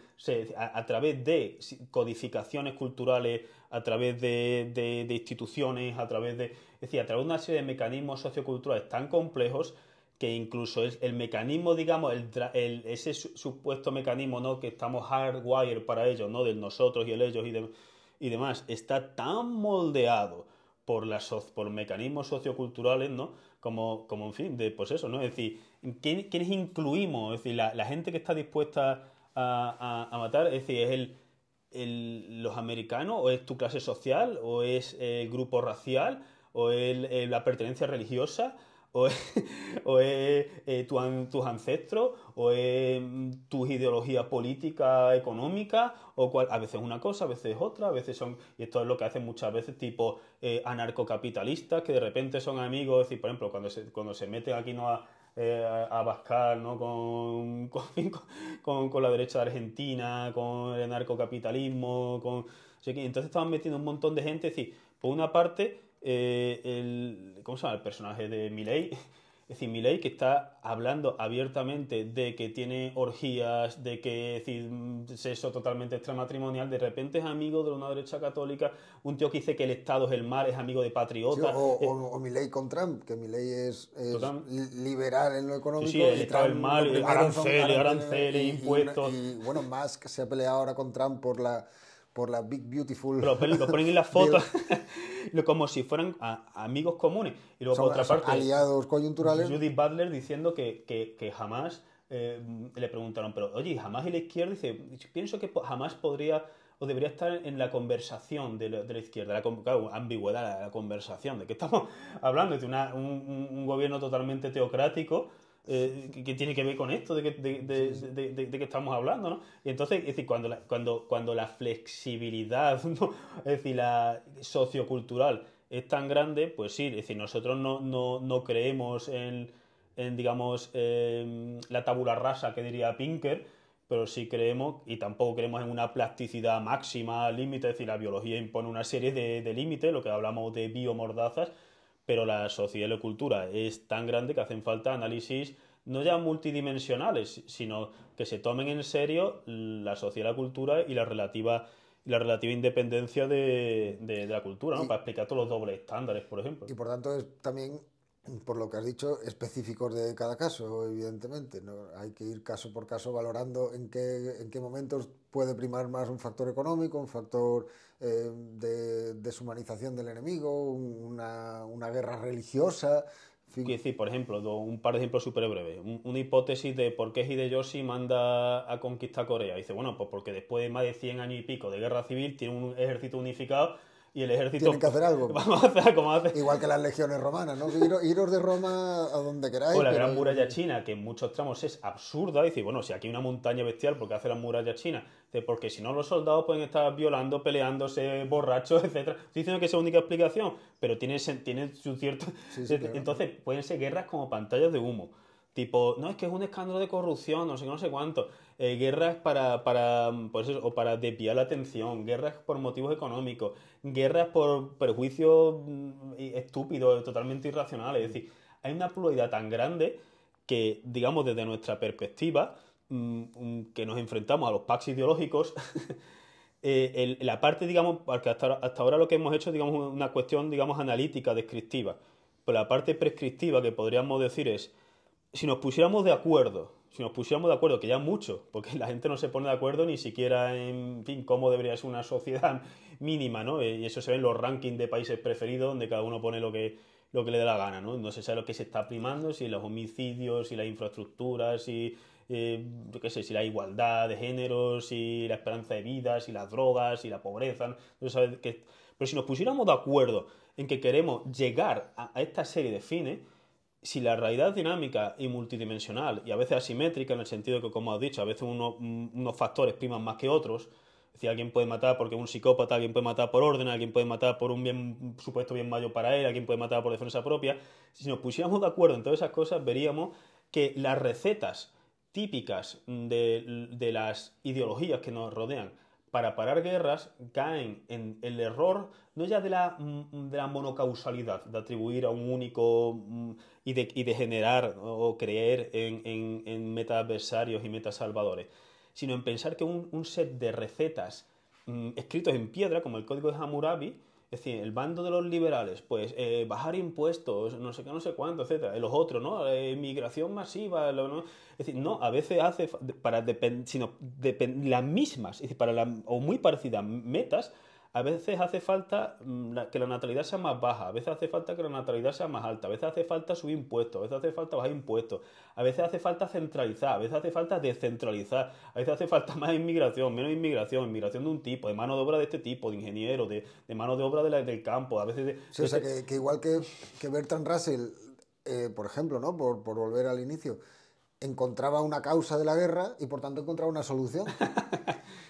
a través de codificaciones culturales, a través de instituciones, es decir, a través de una serie de mecanismos socioculturales tan complejos que incluso el mecanismo, digamos, ese supuesto mecanismo, ¿no? Que estamos hardwired para ellos, ¿no? Del nosotros y el ellos y demás, está tan moldeado por mecanismos socioculturales, ¿no? Como en fin, pues eso, ¿no? Es decir, ¿quiénes incluimos? Es decir, la gente que está dispuesta a matar, es decir, ¿es los americanos, o es tu clase social, o es el grupo racial, o es la pertenencia religiosa, o es, o es tus ancestros, o es tus ideologías políticas, económicas, a veces una cosa, a veces otra, a veces son, y esto es lo que hacen muchas veces, tipo anarcocapitalistas, que de repente son amigos, es decir, por ejemplo, cuando se meten aquí, ¿no? A Abascal, ¿no? Con la derecha de Argentina, con el narcocapitalismo, entonces estaban metiendo un montón de gente, es decir, por una parte, ¿cómo se llama? El personaje de Milei, es decir, Milei, que está hablando abiertamente de que tiene orgías, de que, es decir, sexo totalmente extramatrimonial, de repente es amigo de una derecha católica, un tío que dice que el Estado es el mal, es amigo de Sí, patriotas. o Milei con Trump, que Milei es Total. liberal en lo Sí, económico, sí, el y Estado del Trump mal, lo primero son aranceles, impuestos. bueno, Musk se ha peleado ahora con Trump por la Big Beautiful Lo ponen en las Bill. fotos como si fueran amigos comunes. Y luego, por otra Son parte, aliados coyunturales. Judith Butler diciendo que jamás le preguntaron, pero oye, jamás y la izquierda, dice, pienso que jamás podría o debería estar en la conversación de la izquierda. Claro, ambigüedad, la conversación. ¿De qué estamos hablando? De un gobierno totalmente teocrático. Que tiene que ver con esto de que estamos hablando, ¿no? Y entonces, es decir, cuando la flexibilidad, ¿no? Es decir, la sociocultural es tan grande, pues sí, es decir, nosotros no creemos digamos, la tabula rasa que diría Pinker, pero sí creemos, y tampoco creemos en una plasticidad máxima, límite, es decir, la biología impone una serie de límites, lo que hablamos de biomordazas, pero la sociedad y la cultura es tan grande que hacen falta análisis no ya multidimensionales, sino que se tomen en serio la sociedad, la cultura y la relativa independencia de la cultura, ¿no? Para explicar todos los dobles estándares, por ejemplo. Y por tanto es también por lo que has dicho, específicos de cada caso, evidentemente, ¿no? Hay que ir caso por caso valorando en qué momentos puede primar más un factor económico, un factor de deshumanización del enemigo, una guerra religiosa, en Quiero fin. decir, por ejemplo, un par de ejemplos súper breves. Una hipótesis de por qué Hideyoshi manda a conquistar Corea. Dice, bueno, pues porque después de más de 100 años y pico de guerra civil tiene un ejército unificado y el Tienen ejército... que hacer algo. Vamos a hacer como hace... Igual que las legiones romanas, ¿no? Iros de Roma a donde O queráis, la pero gran muralla china, que en muchos tramos es absurda. Dice, bueno, si aquí hay una montaña bestial, ¿por qué hace la muralla china? Dice, porque si no los soldados pueden estar violando, peleándose, borrachos, etcétera. Estoy diciendo que esa es la única explicación, pero tiene su cierto... sí, sí, claro. Entonces, pueden ser guerras como pantallas de humo. Tipo, no, es que es un escándalo de corrupción, no sé qué, no sé cuánto. Guerras pues eso, o para desviar la atención, guerras por motivos económicos, guerras por prejuicios estúpidos, totalmente irracionales. Es decir, hay una pluralidad tan grande que, digamos, desde nuestra perspectiva, que nos enfrentamos a los packs ideológicos, la parte, digamos, porque hasta ahora lo que hemos hecho es, digamos, una cuestión, digamos, analítica, descriptiva. Pero la parte prescriptiva que podríamos decir es, si nos pusiéramos de acuerdo, que ya mucho, porque la gente no se pone de acuerdo ni siquiera en fin, cómo debería ser una sociedad mínima, ¿no? Y eso se ve en los rankings de países preferidos, donde cada uno pone lo que le dé la gana, ¿no? No se sabe lo que se está primando, si los homicidios, si las infraestructuras, si, yo qué sé, si la igualdad de género, si la esperanza de vida, si las drogas, si la pobreza, no se sabe Pero si nos pusiéramos de acuerdo en que queremos llegar a esta serie de fines, si la realidad es dinámica y multidimensional y a veces asimétrica en el sentido de que, como has dicho, a veces unos factores priman más que otros, es decir, alguien puede matar porque es un psicópata, alguien puede matar por orden, alguien puede matar por un supuesto bien mayor para él, alguien puede matar por defensa propia. Si nos pusiéramos de acuerdo en todas esas cosas, veríamos que las recetas típicas de las ideologías que nos rodean para parar guerras caen en el error no ya de la monocausalidad, de atribuir a un único y de generar o creer en meta-adversarios y meta-salvadores, sino en pensar que un set de recetas escritos en piedra, como el código de Hammurabi, es decir, el bando de los liberales, pues bajar impuestos, no sé qué, no sé cuánto, etcétera. Los otros, ¿no? Inmigración masiva, ¿no? Es decir, no, a veces hace, las mismas, es decir, o muy parecidas metas, a veces hace falta que la natalidad sea más baja, a veces hace falta que la natalidad sea más alta, a veces hace falta subir impuestos, a veces hace falta bajar impuestos, a veces hace falta centralizar, a veces hace falta descentralizar, a veces hace falta más inmigración, menos inmigración, inmigración de un tipo, de mano de obra de este tipo, de ingeniero, de mano de obra del campo, a veces Sí, o sea, que igual que Bertrand Russell, por ejemplo, ¿no? Por volver al inicio, encontraba una causa de la guerra y por tanto encontraba una solución.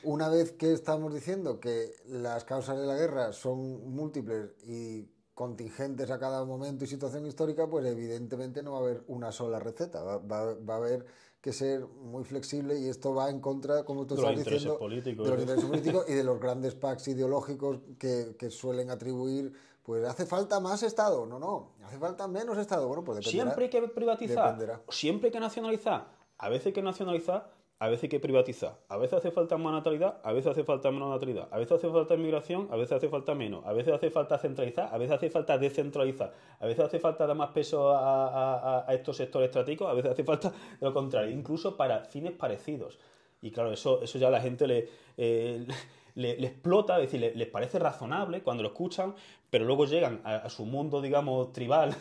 Una vez que estamos diciendo que las causas de la guerra son múltiples y contingentes a cada momento y situación histórica, pues evidentemente no va a haber una sola receta, va a haber que ser muy flexible y esto va en contra, como tú de los estás intereses diciendo, políticos. de los intereses políticos y de los grandes packs ideológicos que suelen atribuir, pues hace falta más Estado, no, hace falta menos Estado, bueno, pues dependerá. Siempre hay que privatizar, Dependerá. siempre hay que nacionalizar, a veces hay que nacionalizar, a veces hay que privatizar, a veces hace falta más natalidad, a veces hace falta menos natalidad, a veces hace falta inmigración, a veces hace falta menos, a veces hace falta centralizar, a veces hace falta descentralizar, a veces hace falta dar más peso a estos sectores estratégicos, a veces hace falta de lo contrario, incluso para fines parecidos. Y claro, eso ya a la gente le explota, es decir, les parece razonable cuando lo escuchan, pero luego llegan a su mundo, digamos, tribal,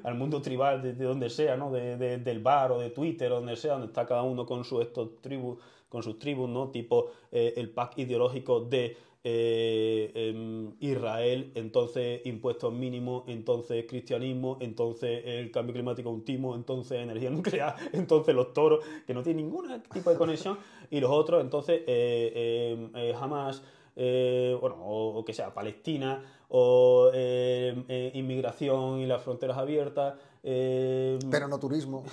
al mundo tribal de donde sea, ¿no? Del bar o de Twitter, o donde sea, donde está cada uno con con sus tribus, ¿no? Tipo el pack ideológico de Israel, entonces impuestos mínimos, entonces cristianismo, entonces el cambio climático un timo, entonces energía nuclear, entonces los toros, que no tienen ningún tipo de conexión, y los otros, entonces Hamas, bueno, o que sea, Palestina, o inmigración y las fronteras abiertas. Pero no turismo.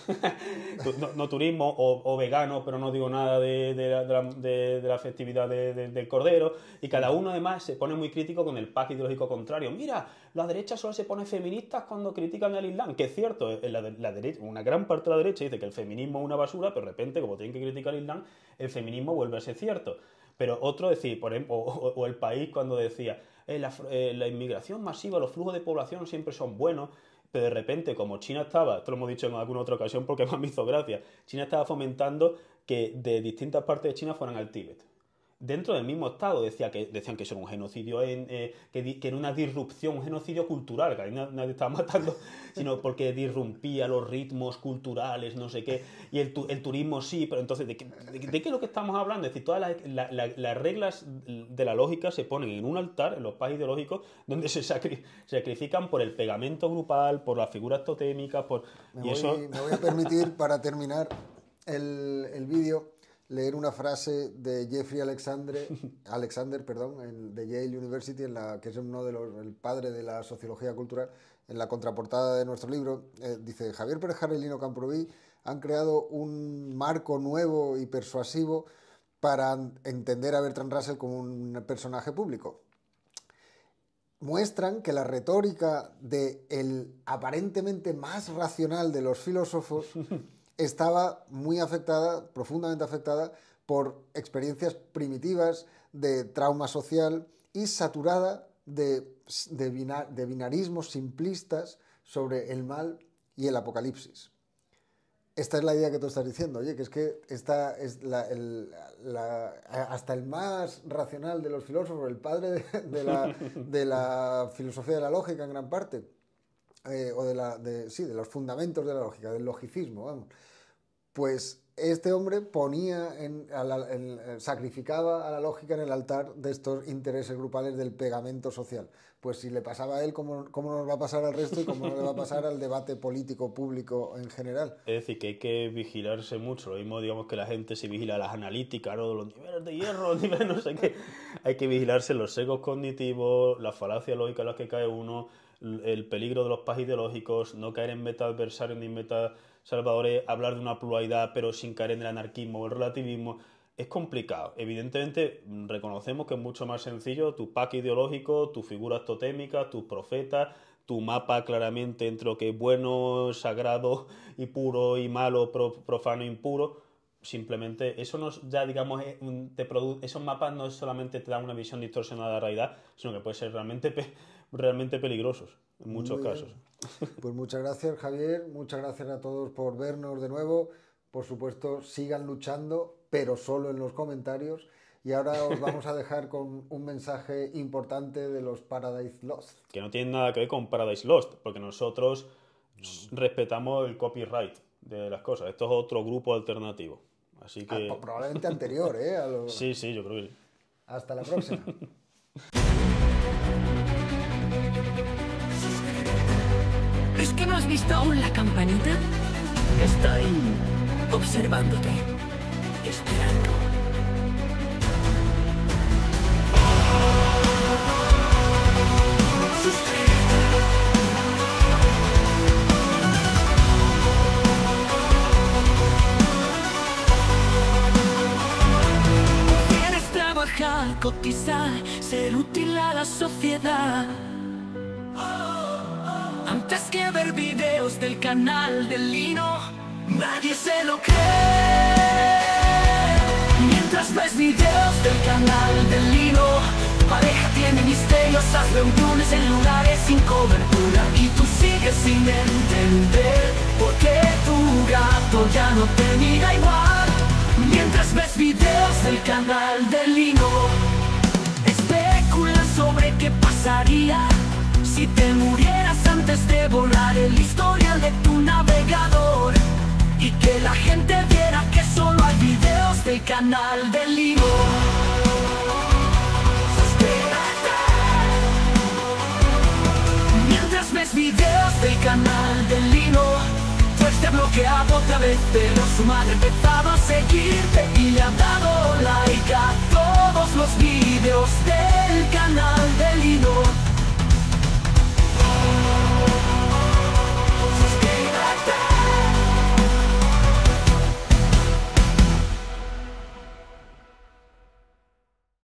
No turismo o vegano, pero no digo nada de la festividad del Cordero. Y cada uno además se pone muy crítico con el pack ideológico contrario. Mira, la derecha solo se pone feministas cuando critican al Islam, que es cierto, la derecha, una gran parte de la derecha dice que el feminismo es una basura, pero de repente, como tienen que criticar al Islam, el feminismo vuelve a ser cierto. Pero otro decir, por ejemplo, o El País cuando decía, la inmigración masiva, los flujos de población siempre son buenos, pero de repente, como China estaba, esto lo hemos dicho en alguna otra ocasión porque más me hizo gracia, China estaba fomentando que de distintas partes de China fueran al Tíbet. Dentro del mismo Estado decían que eso era un genocidio, que era una disrupción, un genocidio cultural, que ahí nadie estaba matando, sino porque disrumpía los ritmos culturales, no sé qué, y el turismo sí, pero entonces, ¿de qué es lo que estamos hablando? Es decir, todas las reglas de la lógica se ponen en un altar, en los países ideológicos, donde se sacrifican por el pegamento grupal, por las figuras totémicas, Me voy a permitir, para terminar el vídeo, leer una frase de Jeffrey Alexander, de Yale University, que es el padre de la sociología cultural, en la contraportada de nuestro libro. Dice: Javier Pérez Jara y Lino Camprubí han creado un marco nuevo y persuasivo para entender a Bertrand Russell como un personaje público. Muestran que la retórica del aparentemente más racional de los filósofos estaba muy afectada, profundamente afectada, por experiencias primitivas de trauma social y saturada de binarismos simplistas sobre el mal y el apocalipsis. Esta es la idea que tú estás diciendo, oye, que es que esta es hasta el más racional de los filósofos, el padre de la filosofía de la lógica en gran parte, o de los fundamentos de la lógica, del logicismo, vamos. Pues este hombre sacrificaba a la lógica en el altar de estos intereses grupales del pegamento social. Pues si le pasaba a él, ¿cómo nos va a pasar al resto y cómo no le va a pasar al debate político público en general? Es decir, que hay que vigilarse mucho. Lo mismo, digamos, que la gente se vigila las analíticas, ¿no? Los niveles de hierro, los niveles no sé qué. Hay que vigilarse los sesgos cognitivos, las falacias lógicas en las que cae uno, el peligro de los pajes ideológicos, no caer en meta-adversarios ni meta-salvadores, hablar de una pluralidad pero sin caer en el anarquismo o el relativismo. Es complicado. Evidentemente reconocemos que es mucho más sencillo tu pack ideológico, tus figuras totémicas, tus profetas, tu mapa claramente entre lo que es bueno, sagrado y puro y malo, profano e impuro. Simplemente eso esos mapas no solamente te dan una visión distorsionada de la realidad, sino que puede ser realmente peligrosos en muchos casos. Pues muchas gracias, Javier, muchas gracias a todos por vernos de nuevo. Por supuesto, sigan luchando, pero solo en los comentarios. Y ahora os vamos a dejar con un mensaje importante de los Paradise Lost. Que no tiene nada que ver con Paradise Lost, porque nosotros respetamos el copyright de las cosas. Esto es otro grupo alternativo. Así que... probablemente anterior, ¿eh? Sí, yo creo que sí. Hasta la próxima. ¿Es que no has visto aún la campanita? Estoy observándote, esperando. ¿Quieres trabajar, cotizar, ser útil a la sociedad? Antes que ver videos del canal del Lino, nadie se lo cree. Mientras ves videos del canal del Lino, tu pareja tiene misteriosas reuniones en lugares sin cobertura y tú sigues sin entender por qué tu gato ya no te mira igual. Mientras ves videos del canal del Lino, especulas sobre qué pasaría si te murieras antes de borrar el historial de tu navegador y que la gente viera que solo hay videos del canal del Lino. Mientras ves videos del canal del Lino, pues te ha bloqueado otra vez, pero su madre ha empezado a seguirte y le ha dado like a todos los videos del canal del Lino.